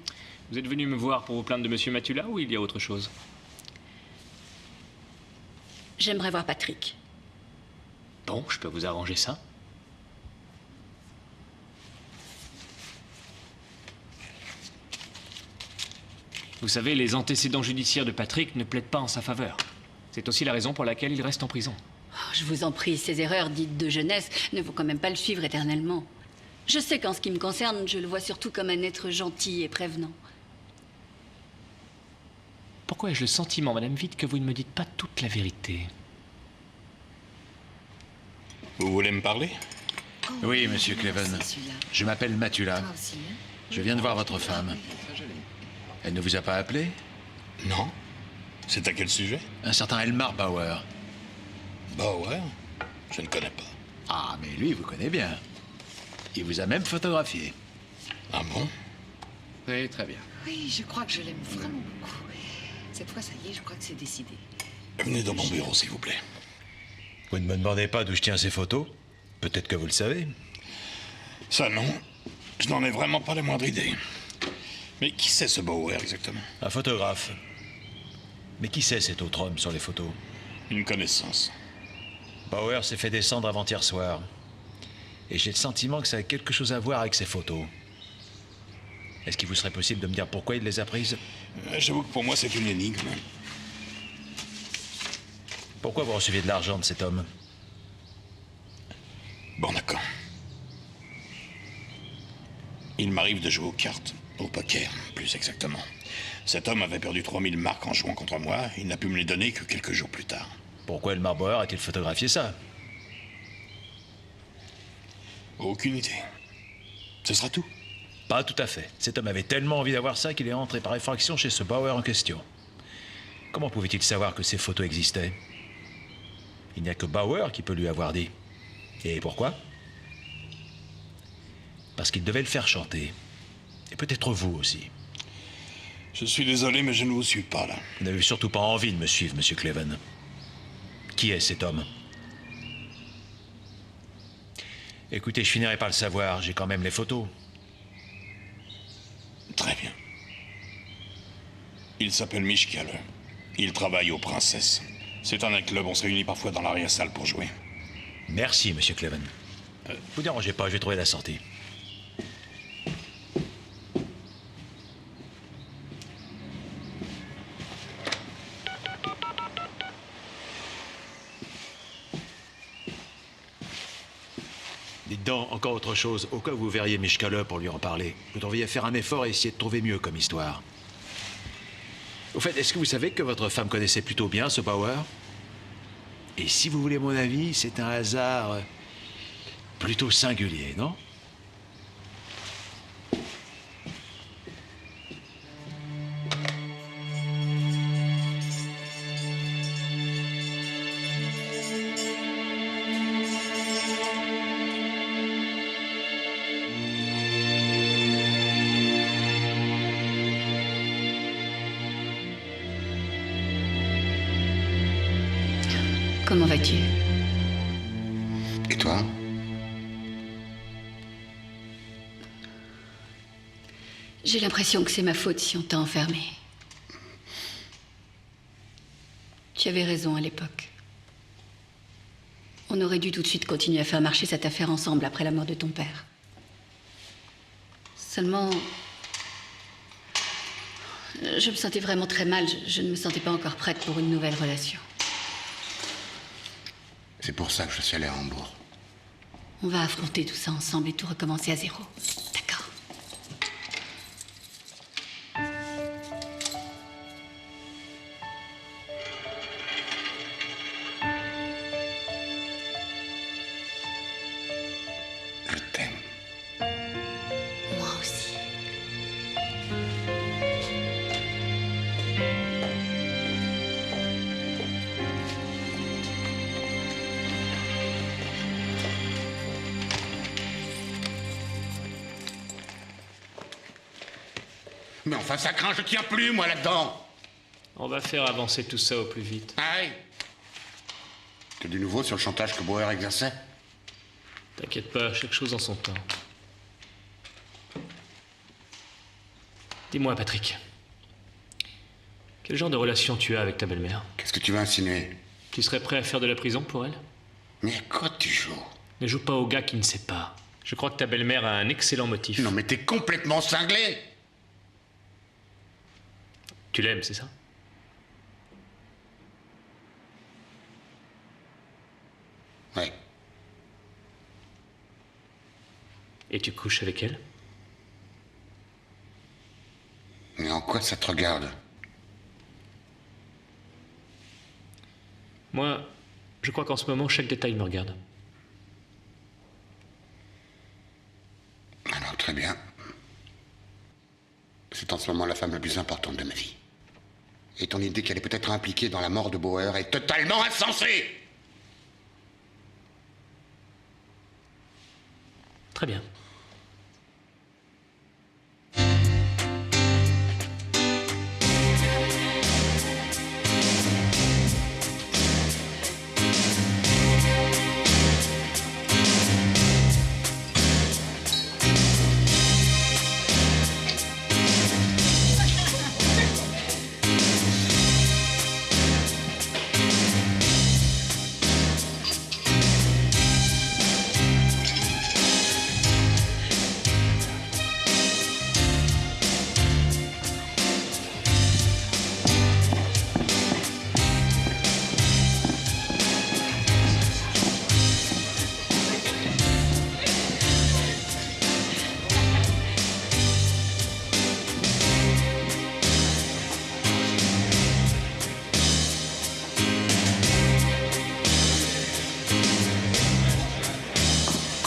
[SPEAKER 1] Vous êtes venu me voir pour vous plaindre de Monsieur Matula ou il y a autre chose?
[SPEAKER 11] J'aimerais voir Patrick.
[SPEAKER 1] Bon, je peux vous arranger ça. Vous savez, les antécédents judiciaires de Patrick ne plaident pas en sa faveur. C'est aussi la raison pour laquelle il reste en prison.
[SPEAKER 11] Oh, je vous en prie, ces erreurs dites de jeunesse ne vont quand même pas le suivre éternellement. Je sais qu'en ce qui me concerne, je le vois surtout comme un être gentil et prévenant.
[SPEAKER 1] Pourquoi ai-je le sentiment, Madame Witt, que vous ne me dites pas toute la vérité?
[SPEAKER 12] Vous voulez me parler?
[SPEAKER 7] Oui, Monsieur Cleven. Je m'appelle Matula. Je viens de voir votre femme. Elle ne vous a pas appelé?
[SPEAKER 12] Non. C'est à quel sujet?
[SPEAKER 7] Un certain Elmar Bauer.
[SPEAKER 12] Bauer? Je ne connais pas.
[SPEAKER 7] Ah, mais lui, vous connaissez bien. Il vous a même photographié.
[SPEAKER 12] Ah bon?
[SPEAKER 7] Oui, très bien.
[SPEAKER 8] Oui, je crois que je l'aime vraiment beaucoup. Cette fois, ça y est, je crois que c'est décidé.
[SPEAKER 12] Venez dans mon bureau, s'il vous plaît.
[SPEAKER 7] Vous ne me demandez pas d'où je tiens ces photos? Peut-être que vous le savez.
[SPEAKER 12] Ça, non. Je n'en ai vraiment pas la moindre idée. Mais qui c'est ce Bauer, exactement?
[SPEAKER 7] Un photographe. Mais qui c'est cet autre homme sur les photos?
[SPEAKER 12] Une connaissance.
[SPEAKER 7] Bauer s'est fait descendre avant-hier soir. Et j'ai le sentiment que ça a quelque chose à voir avec ces photos. Est-ce qu'il vous serait possible de me dire pourquoi il les a prises?
[SPEAKER 12] J'avoue que pour moi, c'est une énigme.
[SPEAKER 7] Pourquoi vous receviez de l'argent de cet homme?
[SPEAKER 12] Bon, d'accord. Il m'arrive de jouer aux cartes, au poker, plus exactement. Cet homme avait perdu 3000 marks en jouant contre moi. Il n'a pu me les donner que quelques jours plus tard.
[SPEAKER 7] Pourquoi Elmar Bauer a-t-il photographié ça?
[SPEAKER 12] Aucune idée. Ce sera tout.
[SPEAKER 7] Pas tout à fait. Cet homme avait tellement envie d'avoir ça qu'il est entré par effraction chez ce Bauer en question. Comment pouvait-il savoir que ces photos existaient? Il n'y a que Bauer qui peut lui avoir dit. Et pourquoi? Parce qu'il devait le faire chanter. Et peut-être vous aussi.
[SPEAKER 12] Je suis désolé, mais je ne vous suis pas, là.
[SPEAKER 7] Vous n'avez surtout pas envie de me suivre, Monsieur Cleven. Qui est cet homme? Écoutez, je finirai par le savoir. J'ai quand même les photos.
[SPEAKER 12] Très bien. Il s'appelle Michkale. Il travaille aux Princesses. C'est un club, on se réunit parfois dans l'arrière-salle pour jouer.
[SPEAKER 7] Merci, Monsieur Cleven. Vous dérangez pas, je vais trouver la sortie. Dites donc, encore autre chose. Au cas où vous verriez Michkale pour lui en parler, vous devriez faire un effort et essayer de trouver mieux comme histoire. Au fait, est-ce que vous savez que votre femme connaissait plutôt bien ce Bauer? Et si vous voulez mon avis, c'est un hasard plutôt singulier, non?
[SPEAKER 5] Comment vas-tu?
[SPEAKER 3] Et toi?
[SPEAKER 5] J'ai l'impression que c'est ma faute si on t'a enfermé. Tu avais raison à l'époque. On aurait dû tout de suite continuer à faire marcher cette affaire ensemble après la mort de ton père. Seulement... je me sentais vraiment très mal. Je ne me sentais pas encore prête pour une nouvelle relation.
[SPEAKER 3] C'est pour ça que je suis allé à Hambourg.
[SPEAKER 5] On va affronter tout ça ensemble et tout recommencer à zéro. D'accord?
[SPEAKER 3] Je t'aime.
[SPEAKER 5] Moi aussi.
[SPEAKER 3] Mais enfin, ça craint, je tiens plus, moi, là-dedans.
[SPEAKER 1] On va faire avancer tout ça au plus vite.
[SPEAKER 3] Aïe. T'as du nouveau sur le chantage que Bauer exerçait?
[SPEAKER 1] T'inquiète pas, chaque chose en son temps. Dis-moi, Patrick. Quel genre de relation tu as avec ta belle-mère?
[SPEAKER 3] Qu'est-ce que tu veux insinuer?
[SPEAKER 1] Tu serais prêt à faire de la prison pour elle?
[SPEAKER 3] Mais à quoi tu joues?
[SPEAKER 1] Ne joue pas au gars qui ne sait pas. Je crois que ta belle-mère a un excellent motif.
[SPEAKER 3] Non, mais t'es complètement cinglé.
[SPEAKER 1] Tu l'aimes, c'est ça?
[SPEAKER 3] Ouais.
[SPEAKER 1] Et tu couches avec elle?
[SPEAKER 3] Mais en quoi ça te regarde?
[SPEAKER 1] Moi, je crois qu'en ce moment, chaque détail me regarde.
[SPEAKER 3] Alors, très bien. C'est en ce moment la femme la plus importante de ma vie. Et ton idée qu'elle est peut-être impliquée dans la mort de Bauer est totalement insensée!
[SPEAKER 1] Très bien.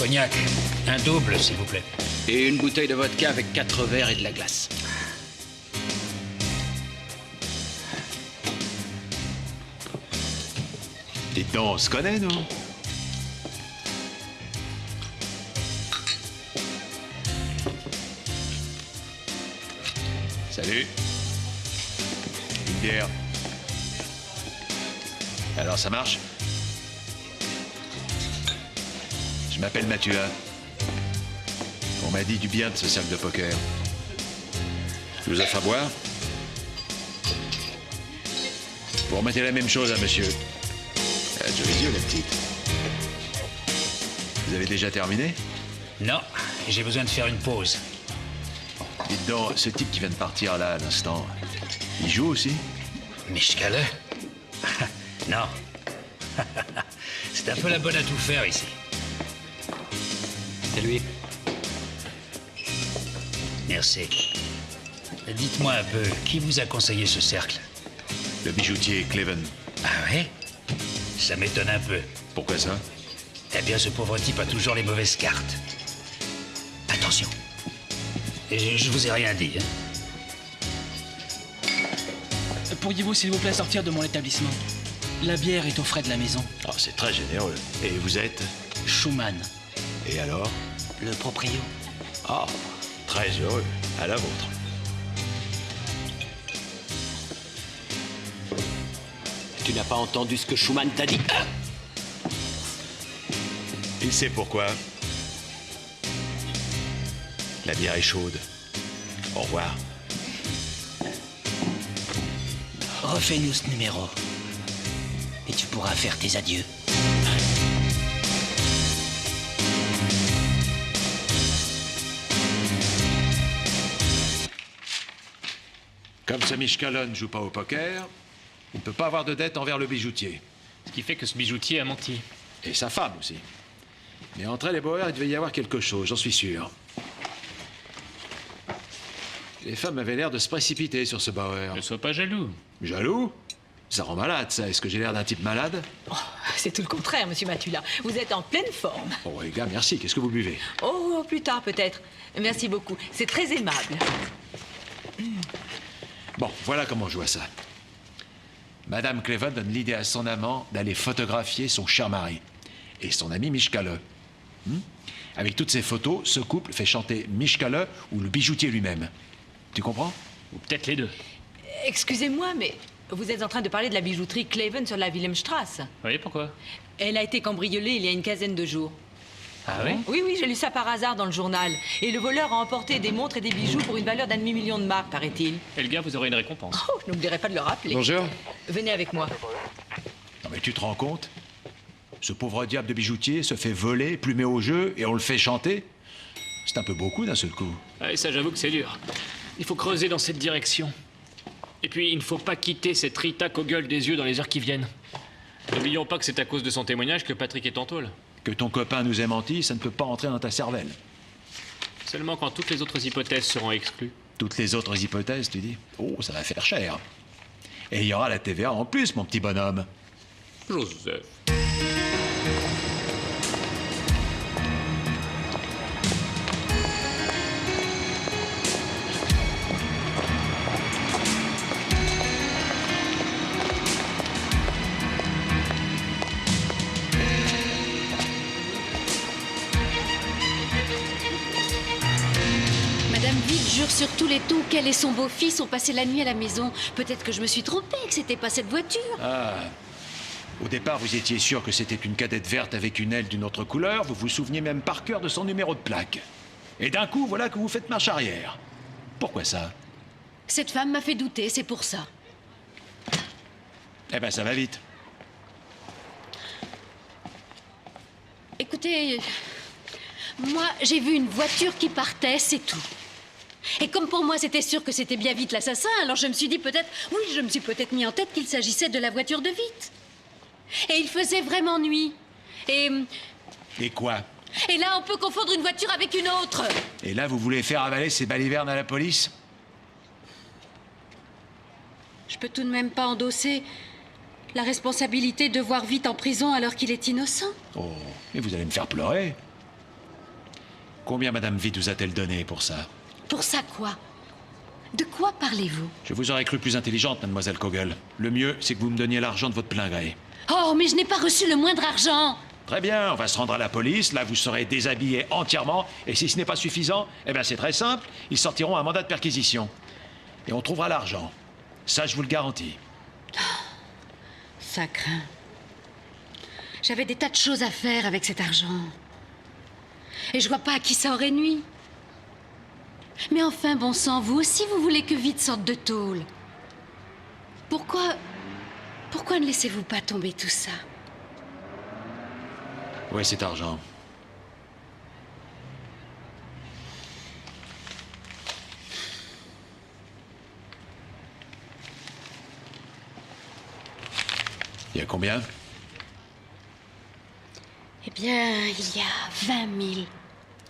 [SPEAKER 13] Cognac, un double, s'il vous plaît.
[SPEAKER 4] Et une bouteille de vodka avec 4 verres et de la glace.
[SPEAKER 7] Dites donc, on se connaît, nous? Salut. Une bière. Alors, ça marche? Je m'appelle Mathieu. On m'a dit du bien de ce cercle de poker. Tu vous offres à boire? Vous remettez la même chose à monsieur. Elle a jolis yeux, la petite. Vous avez déjà terminé?
[SPEAKER 13] Non, j'ai besoin de faire une pause.
[SPEAKER 7] Dites donc, ce type qui vient de partir là, à l'instant, il joue aussi?
[SPEAKER 13] Michkale? Non. C'est un peu la bonne à tout faire ici. C'est lui. Merci. Dites-moi un peu, qui vous a conseillé ce cercle?
[SPEAKER 7] Le bijoutier Cleven.
[SPEAKER 13] Ah ouais? Ça m'étonne un peu.
[SPEAKER 7] Pourquoi ça?
[SPEAKER 13] Eh bien, ce pauvre type a toujours les mauvaises cartes. Attention. Et je vous ai rien dit, hein.
[SPEAKER 4] Pourriez-vous, s'il vous plaît, sortir de mon établissement? La bière est aux frais de la maison.
[SPEAKER 7] Oh, c'est très généreux. Et vous êtes?
[SPEAKER 4] Schumann.
[SPEAKER 7] Et alors?
[SPEAKER 4] Le proprio.
[SPEAKER 7] Ah, très heureux. À la vôtre.
[SPEAKER 14] Tu n'as pas entendu ce que Schumann t'a dit?
[SPEAKER 7] Il sait pourquoi. La bière est chaude. Au revoir.
[SPEAKER 13] Refais-nous ce numéro. Et tu pourras faire tes adieux.
[SPEAKER 7] Comme ce Mishkalon ne joue pas au poker, il ne peut pas avoir de dette envers le bijoutier.
[SPEAKER 1] Ce qui fait que ce bijoutier a menti.
[SPEAKER 7] Et sa femme aussi. Mais entre elle et Bauer, il devait y avoir quelque chose, j'en suis sûr. Les femmes avaient l'air de se précipiter sur ce Bauer.
[SPEAKER 1] Ne sois pas jaloux.
[SPEAKER 7] Jaloux? Ça rend malade, ça. Est-ce que j'ai l'air d'un type malade?
[SPEAKER 10] Oh, c'est tout le contraire, monsieur Matula. Vous êtes en pleine forme.
[SPEAKER 7] Oh, les gars, merci. Qu'est-ce que vous buvez?
[SPEAKER 10] Oh, plus tard peut-être. Merci beaucoup. C'est très aimable.
[SPEAKER 7] Bon, voilà comment je vois ça. Madame Cleven donne l'idée à son amant d'aller photographier son cher mari et son ami Mishkale. Avec toutes ces photos, ce couple fait chanter Mishkale ou le bijoutier lui-même. Tu comprends?
[SPEAKER 1] Ou peut-être les deux.
[SPEAKER 10] Excusez-moi, mais vous êtes en train de parler de la bijouterie Cleven sur la Wilhelmstrasse.
[SPEAKER 1] Oui, pourquoi?
[SPEAKER 10] Elle a été cambriolée il y a une quinzaine de jours.
[SPEAKER 1] Ah oui?
[SPEAKER 10] Oui, j'ai lu ça par hasard dans le journal. Et le voleur a emporté des montres et des bijoux pour une valeur d'1,5 million de marks, paraît-il.
[SPEAKER 1] Et le gars, vous aurez une récompense.
[SPEAKER 10] Oh, je n'oublierai pas de le rappeler.
[SPEAKER 7] Bonjour.
[SPEAKER 10] Venez avec moi.
[SPEAKER 7] Non mais tu te rends compte? Ce pauvre diable de bijoutier se fait voler, plumer au jeu, et on le fait chanter? C'est un peu beaucoup d'un seul coup.
[SPEAKER 1] Ouais, ça, j'avoue que c'est dur. Il faut creuser dans cette direction. Et puis, il ne faut pas quitter cette Rita Kogel des yeux dans les heures qui viennent. N'oublions pas que c'est à cause de son témoignage que Patrick est en tôle.
[SPEAKER 7] Que ton copain nous ait menti, ça ne peut pas entrer dans ta cervelle.
[SPEAKER 1] Seulement quand toutes les autres hypothèses seront exclues.
[SPEAKER 7] Toutes les autres hypothèses, tu dis? Oh, ça va faire cher. Et il y aura la TVA en plus, mon petit bonhomme.
[SPEAKER 1] Joseph.
[SPEAKER 5] Madame Vic jure sur tous les tours qu'elle et son beau-fils ont passé la nuit à la maison. Peut-être que je me suis trompée, que c'était pas cette voiture.
[SPEAKER 7] Ah. Au départ, vous étiez sûr que c'était une cadette verte avec une aile d'une autre couleur. Vous vous souveniez même par cœur de son numéro de plaque. Et d'un coup, voilà que vous faites marche arrière. Pourquoi ça?
[SPEAKER 5] Cette femme m'a fait douter, c'est pour ça.
[SPEAKER 7] Eh ben, ça va vite.
[SPEAKER 5] Écoutez, moi, j'ai vu une voiture qui partait, c'est tout. Et comme pour moi, c'était sûr que c'était bien Vite l'assassin, alors je me suis dit peut-être... Oui, je me suis peut-être mis en tête qu'il s'agissait de la voiture de Vite. Et il faisait vraiment nuit. Et
[SPEAKER 7] quoi?
[SPEAKER 5] Et là, on peut confondre une voiture avec une autre.
[SPEAKER 7] Et là, vous voulez faire avaler ces balivernes à la police?
[SPEAKER 5] Je peux tout de même pas endosser la responsabilité de voir Vite en prison alors qu'il est innocent.
[SPEAKER 7] Oh, mais vous allez me faire pleurer. Combien Madame Vite vous a-t-elle donné pour ça?
[SPEAKER 5] Pour ça quoi? De quoi parlez-vous?
[SPEAKER 7] Je vous aurais cru plus intelligente, mademoiselle Kogel. Le mieux, c'est que vous me donniez l'argent de votre plein gré.
[SPEAKER 5] Oh, mais je n'ai pas reçu le moindre argent.
[SPEAKER 7] Très bien, on va se rendre à la police. Là, vous serez déshabillé entièrement. Et si ce n'est pas suffisant, eh bien, c'est très simple. Ils sortiront un mandat de perquisition. Et on trouvera l'argent. Ça, je vous le garantis.
[SPEAKER 5] Ça craint. J'avais des tas de choses à faire avec cet argent. Et je vois pas à qui ça aurait nui. Mais enfin, bon sang, vous aussi, vous voulez que Vite sorte de tôle. Pourquoi ne laissez-vous pas tomber tout ça?
[SPEAKER 7] Ouais, cet argent. Il y a combien?
[SPEAKER 5] Eh bien, il y a 20 000.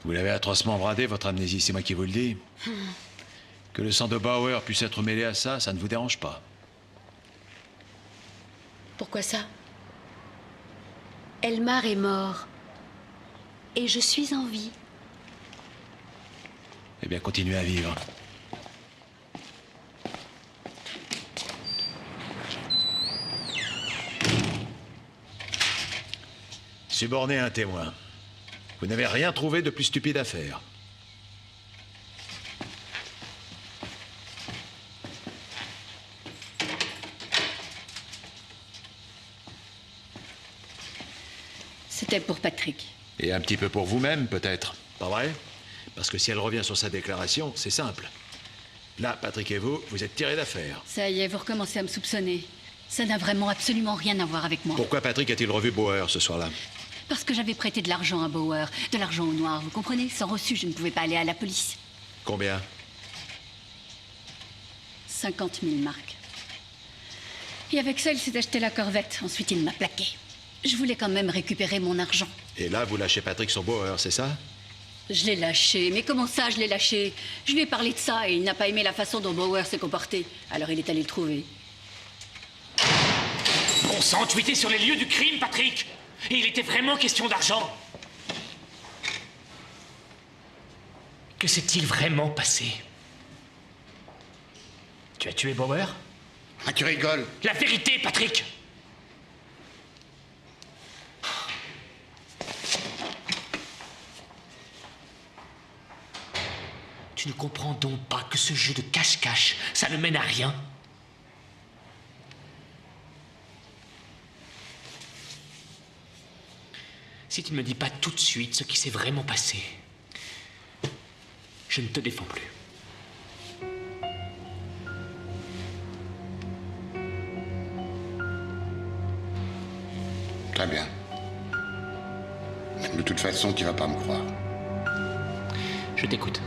[SPEAKER 7] Vous l'avez atrocement bradé, votre amnésie, c'est moi qui vous le dis. Que le sang de Bauer puisse être mêlé à ça, ça ne vous dérange pas.
[SPEAKER 5] Pourquoi ça? Elmar est mort. Et je suis en vie.
[SPEAKER 7] Eh bien, continuez à vivre. Suborner un témoin. Vous n'avez rien trouvé de plus stupide à faire.
[SPEAKER 11] C'était pour Patrick.
[SPEAKER 7] Et un petit peu pour vous-même, peut-être. Pas vrai? Parce que si elle revient sur sa déclaration, c'est simple. Là, Patrick et vous, vous êtes tirés d'affaire.
[SPEAKER 11] Ça y est, vous recommencez à me soupçonner. Ça n'a vraiment absolument rien à voir avec moi.
[SPEAKER 7] Pourquoi Patrick a-t-il revu Bauer ce soir-là?
[SPEAKER 11] Parce que j'avais prêté de l'argent à Bauer. De l'argent au noir, vous comprenez? Sans reçu, je ne pouvais pas aller à la police.
[SPEAKER 7] Combien?
[SPEAKER 11] 50 000 marks. Et avec ça, il s'est acheté la corvette. Ensuite, il m'a plaqué. Je voulais quand même récupérer mon argent.
[SPEAKER 7] Et là, vous lâchez Patrick sur Bauer, c'est ça?
[SPEAKER 11] Je l'ai lâché. Mais comment ça, je l'ai lâché? Je lui ai parlé de ça et il n'a pas aimé la façon dont Bauer s'est comporté. Alors il est allé le trouver.
[SPEAKER 1] Bon sang, tu étais sur les lieux du crime, Patrick! Et il était vraiment question d'argent! Que s'est-il vraiment passé? Tu as tué Bauer?
[SPEAKER 3] Ah, tu rigoles?
[SPEAKER 1] La vérité, Patrick! Tu ne comprends donc pas que ce jeu de cache-cache, ça ne mène à rien? Si tu ne me dis pas tout de suite ce qui s'est vraiment passé, je ne te défends plus.
[SPEAKER 3] Très bien. De toute façon, tu vas pas me croire.
[SPEAKER 1] Je t'écoute.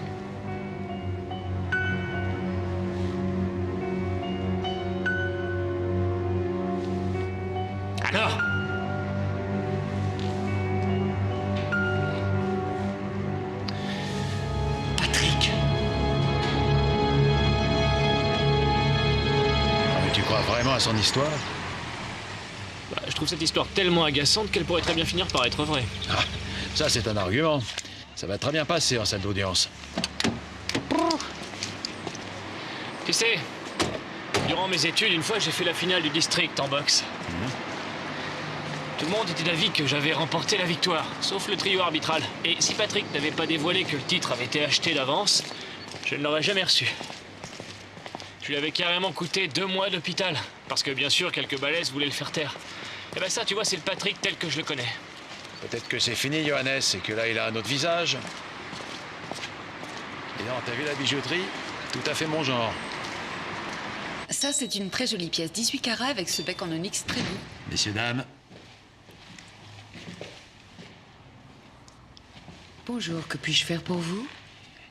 [SPEAKER 1] Alors? Patrick.
[SPEAKER 7] Mais tu crois vraiment à son histoire?
[SPEAKER 1] Bah, je trouve cette histoire tellement agaçante qu'elle pourrait très bien finir par être vraie.
[SPEAKER 7] Ah, ça c'est un argument. Ça va très bien passer en salle d'audience.
[SPEAKER 1] Tu sais, durant mes études, une fois, j'ai fait la finale du district en boxe. Tout le monde était d'avis que j'avais remporté la victoire, sauf le trio arbitral. Et si Patrick n'avait pas dévoilé que le titre avait été acheté d'avance, je ne l'aurais jamais reçu. Je lui avais carrément coûté 2 mois d'hôpital, parce que bien sûr, quelques balaises voulaient le faire taire. Et ben ça, tu vois, c'est le Patrick tel que je le connais.
[SPEAKER 7] Peut-être que c'est fini, Johannes, et que là, il a un autre visage. Et non, t'as vu la bijouterie? Tout à fait mon genre.
[SPEAKER 8] Ça, c'est une très jolie pièce. 18 carats avec ce bec en onyx très doux.
[SPEAKER 7] Messieurs, dames.
[SPEAKER 8] Bonjour, que puis-je faire pour vous?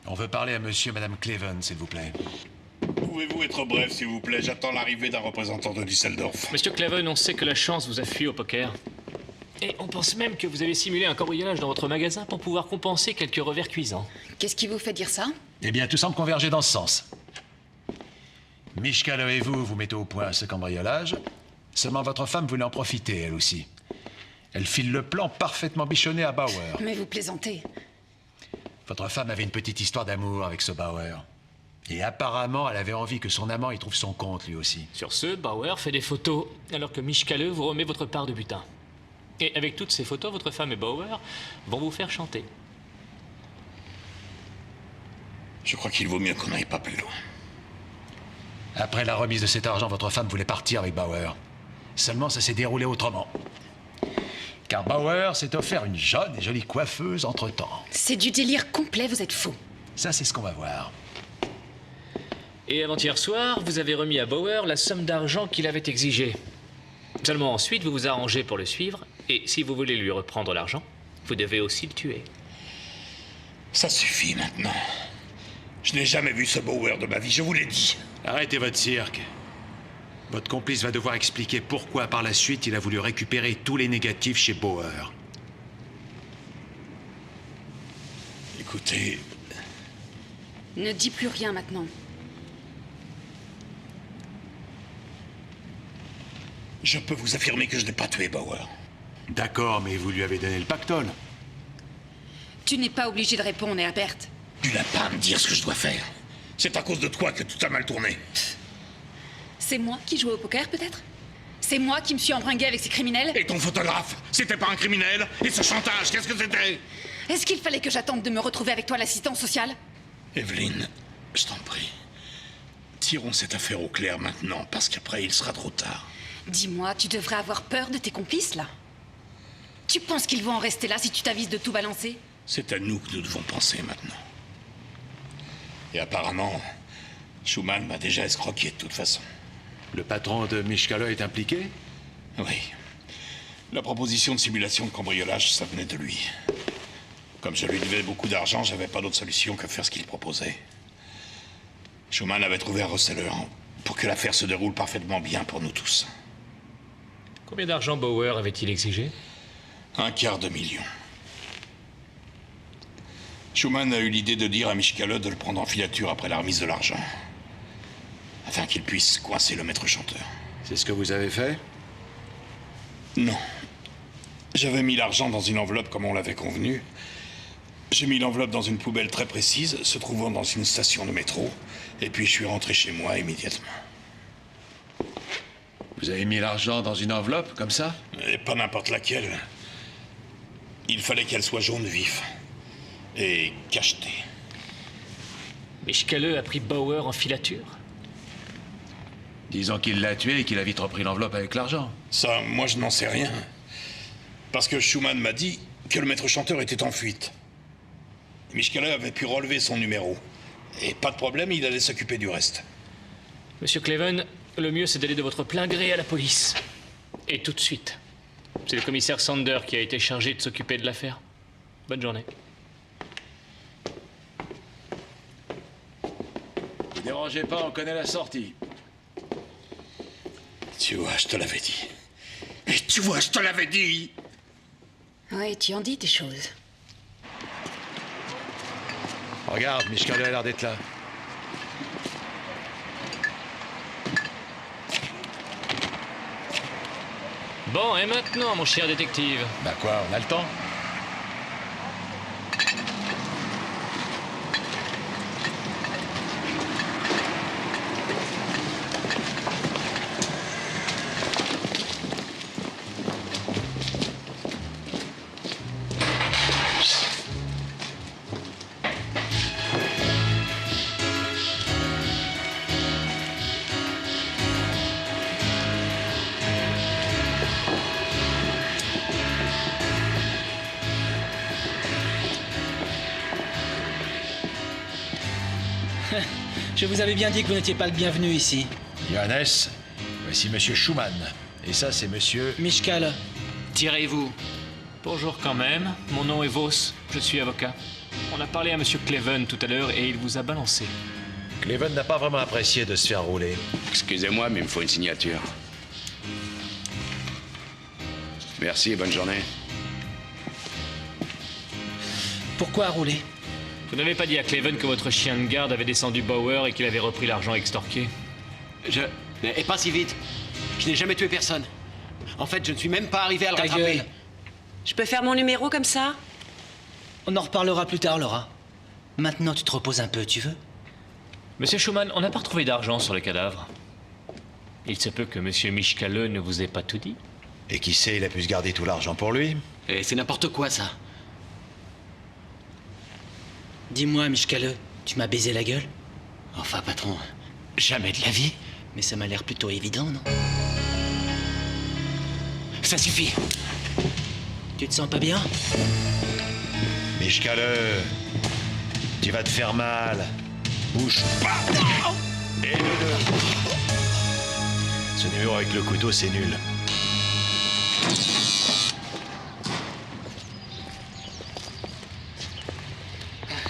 [SPEAKER 7] On veut parler à monsieur et madame Cleven, s'il vous plaît.
[SPEAKER 12] Pouvez-vous être bref, s'il vous plaît? J'attends l'arrivée d'un représentant de Düsseldorf.
[SPEAKER 1] Monsieur Cleven, on sait que la chance vous a fui au poker. Et on pense même que vous avez simulé un cambriolage dans votre magasin pour pouvoir compenser quelques revers cuisants.
[SPEAKER 8] Qu'est-ce qui vous fait dire ça?
[SPEAKER 7] Eh bien, tout semble converger dans ce sens. Michkalo et vous, vous mettez au point ce cambriolage. Seulement votre femme voulait en profiter, elle aussi. Elle file le plan parfaitement bichonné à Bauer.
[SPEAKER 8] Mais vous plaisantez.
[SPEAKER 7] Votre femme avait une petite histoire d'amour avec ce Bauer. Et apparemment, elle avait envie que son amant y trouve son compte, lui aussi.
[SPEAKER 1] Sur ce, Bauer fait des photos, alors que Michkalo vous remet votre part de butin. Et avec toutes ces photos, votre femme et Bauer vont vous faire chanter.
[SPEAKER 12] Je crois qu'il vaut mieux qu'on n'aille pas plus loin.
[SPEAKER 7] Après la remise de cet argent, votre femme voulait partir avec Bauer. Seulement, ça s'est déroulé autrement. Car Bauer s'est offert une jeune et jolie coiffeuse entre-temps.
[SPEAKER 8] C'est du délire complet, vous êtes fou.
[SPEAKER 7] Ça, c'est ce qu'on va voir.
[SPEAKER 1] Et avant-hier soir, vous avez remis à Bauer la somme d'argent qu'il avait exigée. Seulement ensuite, vous vous arrangez pour le suivre, et si vous voulez lui reprendre l'argent, vous devez aussi le tuer.
[SPEAKER 12] Ça suffit maintenant. Je n'ai jamais vu ce Bauer de ma vie, je vous l'ai dit.
[SPEAKER 7] Arrêtez votre cirque. Votre complice va devoir expliquer pourquoi par la suite il a voulu récupérer tous les négatifs chez Bauer.
[SPEAKER 12] Écoutez...
[SPEAKER 8] Ne dis plus rien maintenant.
[SPEAKER 12] Je peux vous affirmer que je n'ai pas tué Bauer.
[SPEAKER 7] D'accord, mais vous lui avez donné le pactole.
[SPEAKER 8] Tu n'es pas obligé de répondre, Herbert.
[SPEAKER 12] Tu n'as pas à me dire ce que je dois faire. C'est à cause de toi que tout a mal tourné.
[SPEAKER 8] C'est moi qui jouais au poker, peut-être? C'est moi qui me suis embringué avec ces criminels?
[SPEAKER 12] Et ton photographe, c'était pas un criminel? Et ce chantage, qu'est-ce que c'était?
[SPEAKER 8] Est-ce qu'il fallait que j'attende de me retrouver avec toi à l'assistance sociale?
[SPEAKER 12] Evelyne, je t'en prie. Tirons cette affaire au clair maintenant, parce qu'après, il sera trop tard.
[SPEAKER 8] Dis-moi, tu devrais avoir peur de tes complices, là? Tu penses qu'ils vont en rester là si tu t'avises de tout balancer?
[SPEAKER 12] C'est à nous que nous devons penser maintenant. Et apparemment, Schumann m'a déjà escroqué de toute façon.
[SPEAKER 7] Le patron de Mishkala est impliqué?
[SPEAKER 12] Oui. La proposition de simulation de cambriolage, ça venait de lui. Comme je lui devais beaucoup d'argent, j'avais pas d'autre solution que faire ce qu'il proposait. Schumann avait trouvé un reseller pour que l'affaire se déroule parfaitement bien pour nous tous.
[SPEAKER 1] Combien d'argent Bauer avait-il exigé?
[SPEAKER 12] $250 000. Schumann a eu l'idée de dire à Mishkala de le prendre en filature après la remise de l'argent, afin qu'il puisse coincer le maître chanteur.
[SPEAKER 7] C'est ce que vous avez fait?
[SPEAKER 12] Non. J'avais mis l'argent dans une enveloppe comme on l'avait convenu. J'ai mis l'enveloppe dans une poubelle très précise, se trouvant dans une station de métro, et puis je suis rentré chez moi immédiatement.
[SPEAKER 7] Vous avez mis l'argent dans une enveloppe, comme ça?
[SPEAKER 12] Et pas n'importe laquelle. Il fallait qu'elle soit jaune vif et cachetée.
[SPEAKER 1] Mishkala a pris Bauer en filature?
[SPEAKER 7] Disons qu'il l'a tué et qu'il a vite repris l'enveloppe avec l'argent.
[SPEAKER 12] Ça, moi je n'en sais rien. Parce que Schumann m'a dit que le maître chanteur était en fuite. Mishkala avait pu relever son numéro. Et pas de problème, il allait s'occuper du reste.
[SPEAKER 1] Monsieur Cleven, le mieux c'est d'aller de votre plein gré à la police. Et tout de suite. C'est le commissaire Sander qui a été chargé de s'occuper de l'affaire. Bonne journée.
[SPEAKER 7] Ne dérangez pas, on connaît la sortie.
[SPEAKER 12] Tu vois, je te l'avais dit. Et tu vois, je te l'avais dit.
[SPEAKER 8] Oui, tu en dis des choses.
[SPEAKER 7] Regarde, Mishkala a l'air d'être là.
[SPEAKER 1] Bon, et maintenant, mon cher détective?
[SPEAKER 7] Bah quoi, on a le temps?
[SPEAKER 4] Je vous avais bien dit que vous n'étiez pas le bienvenu ici.
[SPEAKER 7] Johannes, voici Monsieur Schumann. Et ça, c'est Monsieur...
[SPEAKER 4] Mishkala.
[SPEAKER 1] Tirez-vous. Bonjour quand même. Mon nom est Vos. Je suis avocat. On a parlé à Monsieur Cleven tout à l'heure et il vous a balancé.
[SPEAKER 7] Cleven n'a pas vraiment apprécié de se faire rouler.
[SPEAKER 14] Excusez-moi, mais il me faut une signature. Merci et bonne journée.
[SPEAKER 4] Pourquoi rouler?
[SPEAKER 1] Vous n'avez pas dit à Cleven que votre chien de garde avait descendu Bauer et qu'il avait repris l'argent extorqué?
[SPEAKER 14] Et pas si vite. Je n'ai jamais tué personne. En fait, je ne suis même pas arrivé à le rattraper.
[SPEAKER 4] Gueule.
[SPEAKER 9] Je peux faire mon numéro comme ça?
[SPEAKER 4] On en reparlera plus tard, Laura. Maintenant, tu te reposes un peu, tu veux?
[SPEAKER 1] Monsieur Schumann, on n'a pas retrouvé d'argent sur le cadavre. Il se peut que Monsieur Mishkala ne vous ait pas tout dit.
[SPEAKER 7] Et qui sait, il a pu se garder tout l'argent pour lui.
[SPEAKER 14] Et c'est n'importe quoi, ça.
[SPEAKER 4] Dis-moi, Mishkala, tu m'as baisé la gueule?
[SPEAKER 14] Enfin, patron, jamais de la vie.
[SPEAKER 4] Mais ça m'a l'air plutôt évident, non?
[SPEAKER 14] Ça suffit.
[SPEAKER 4] Tu te sens pas bien?
[SPEAKER 7] Mishkala, tu vas te faire mal. Bouge pas. Et le deux. Ce numéro avec le couteau, c'est nul.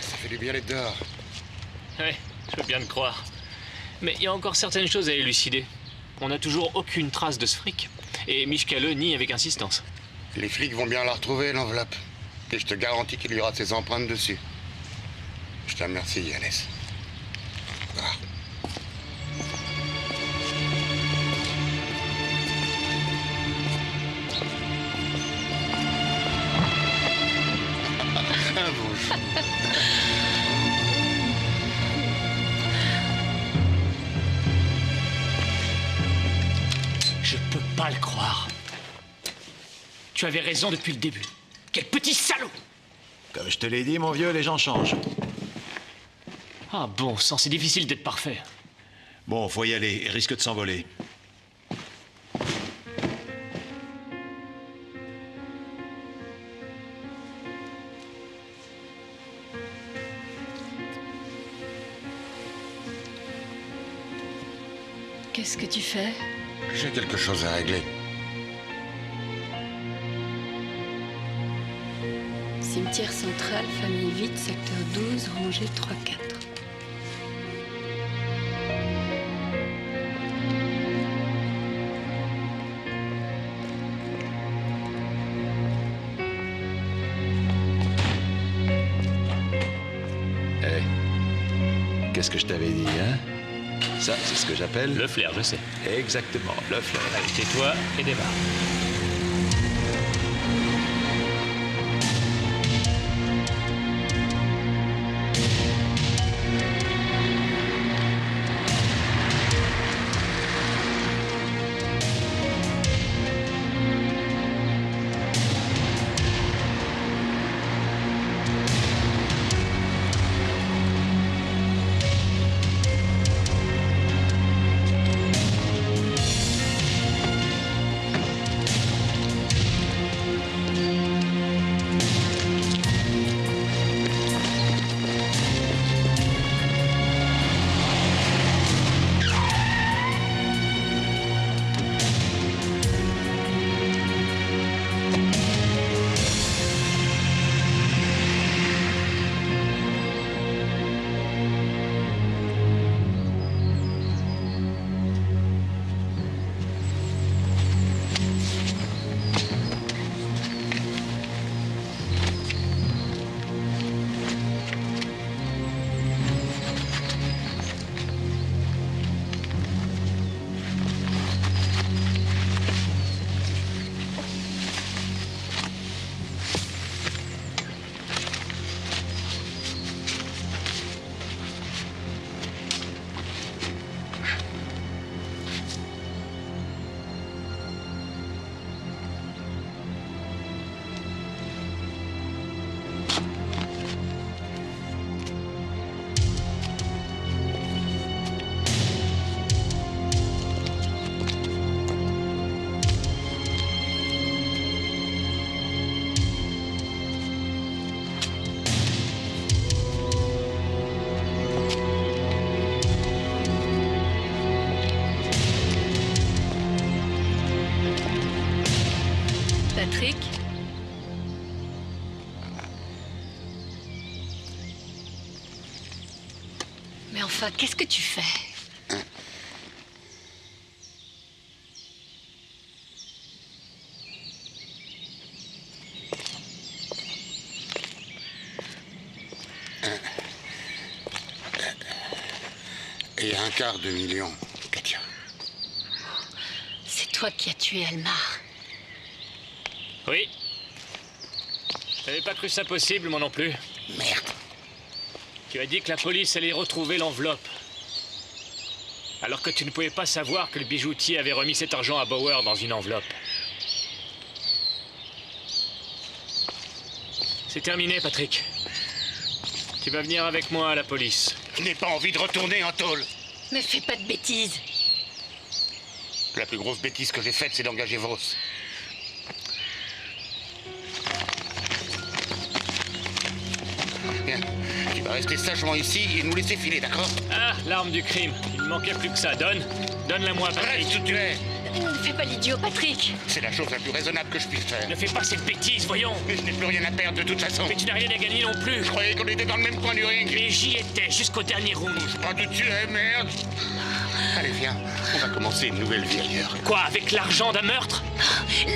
[SPEAKER 3] Ça fait du bien d'être dehors.
[SPEAKER 1] Ouais, je veux bien le croire. Mais il y a encore certaines choses à élucider. On n'a toujours aucune trace de ce fric. Et Mishkala nie avec insistance.
[SPEAKER 3] Les flics vont bien la retrouver, l'enveloppe. Et je te garantis qu'il y aura ses empreintes dessus. Je te remercie, Yannis. Ah. Un beau jour.
[SPEAKER 1] Je peux pas le croire. Tu avais raison depuis le début. Quel petit salaud!
[SPEAKER 7] Comme je te l'ai dit, mon vieux, les gens changent.
[SPEAKER 1] Ah bon sang, c'est difficile d'être parfait.
[SPEAKER 7] Bon, faut y aller, il risque de s'envoler.
[SPEAKER 11] Qu'est-ce que tu fais?
[SPEAKER 3] J'ai quelque chose à régler.
[SPEAKER 11] Cimetière central, famille vide, secteur 12, rangée 3-4.
[SPEAKER 7] Qu'est-ce que je t'avais dit, hein? Ça, c'est ce que j'appelle...
[SPEAKER 1] Le flair, je sais.
[SPEAKER 7] Exactement, le flair.
[SPEAKER 1] Allez, tais-toi et démarre.
[SPEAKER 11] Patrick? Mais enfin, qu'est-ce que tu fais?
[SPEAKER 3] Et 1/4 million, Katia.
[SPEAKER 11] C'est toi qui as tué Elmar.
[SPEAKER 1] Oui. J'avais pas cru ça possible, moi non plus.
[SPEAKER 3] Merde.
[SPEAKER 1] Tu as dit que la police allait retrouver l'enveloppe. Alors que tu ne pouvais pas savoir que le bijoutier avait remis cet argent à Bauer dans une enveloppe. C'est terminé, Patrick. Tu vas venir avec moi à la police.
[SPEAKER 3] Je n'ai pas envie de retourner en tôle.
[SPEAKER 11] Mais fais pas de bêtises.
[SPEAKER 3] La plus grosse bêtise que j'ai faite, c'est d'engager Vos. Bien. Tu vas rester sagement ici et nous laisser filer, d'accord?
[SPEAKER 1] Ah, l'arme du crime. Il ne manquait plus que ça. Donne-la-moi, Patrick.
[SPEAKER 3] Reste où tu es.
[SPEAKER 11] Ne fais pas l'idiot, Patrick.
[SPEAKER 3] C'est la chose la plus raisonnable que je puisse faire.
[SPEAKER 1] Ne fais pas cette bêtise, voyons.
[SPEAKER 3] Mais je n'ai plus rien à perdre de toute façon.
[SPEAKER 1] Mais tu n'as rien à gagner non plus.
[SPEAKER 3] Je croyais qu'on était dans le même coin du ring.
[SPEAKER 1] Mais j'y étais jusqu'au dernier round.
[SPEAKER 3] Bouge pas d'où tu es, merde. Allez, viens. On va commencer une nouvelle vie ailleurs.
[SPEAKER 1] Quoi, avec l'argent d'un meurtre?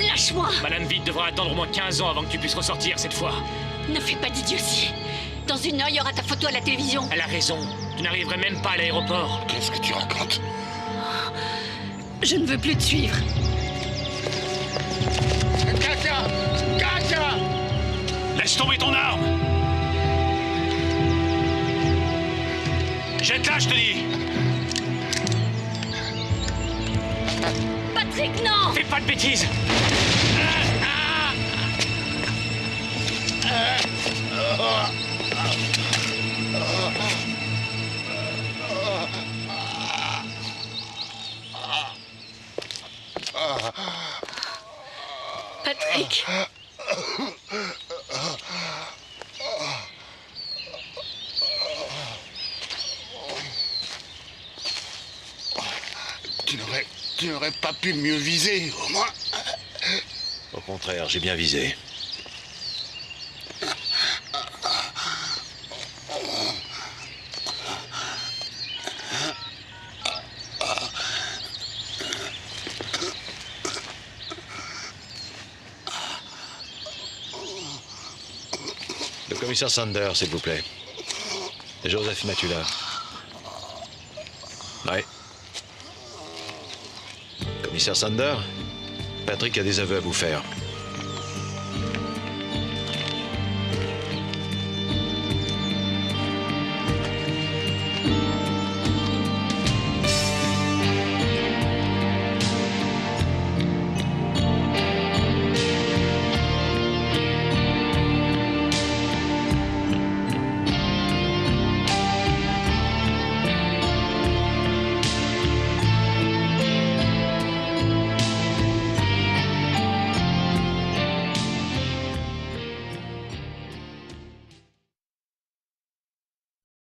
[SPEAKER 11] Lâche-moi.
[SPEAKER 1] Madame Vite devra attendre au moins 15 ans avant que tu puisses ressortir cette fois.
[SPEAKER 11] Ne fais pas d'idiotie. Dans une heure, il y aura ta photo à la télévision.
[SPEAKER 1] Elle a raison. Tu n'arriverais même pas à l'aéroport.
[SPEAKER 3] Qu'est-ce que tu racontes?
[SPEAKER 11] Je ne veux plus te suivre.
[SPEAKER 3] Katia! Katia!
[SPEAKER 12] Laisse tomber ton arme! Jette-la, je te dis!
[SPEAKER 11] Patrick, non!
[SPEAKER 1] Fais pas de bêtises!
[SPEAKER 11] Patrick!
[SPEAKER 3] Tu n'aurais Tu n'aurais pas pu mieux viser, au moins.
[SPEAKER 7] Au contraire, j'ai bien visé. Le commissaire Sander, s'il vous plaît. Et Joseph Matula. Ouais. Commissaire Sander, Patrick a des aveux à vous faire.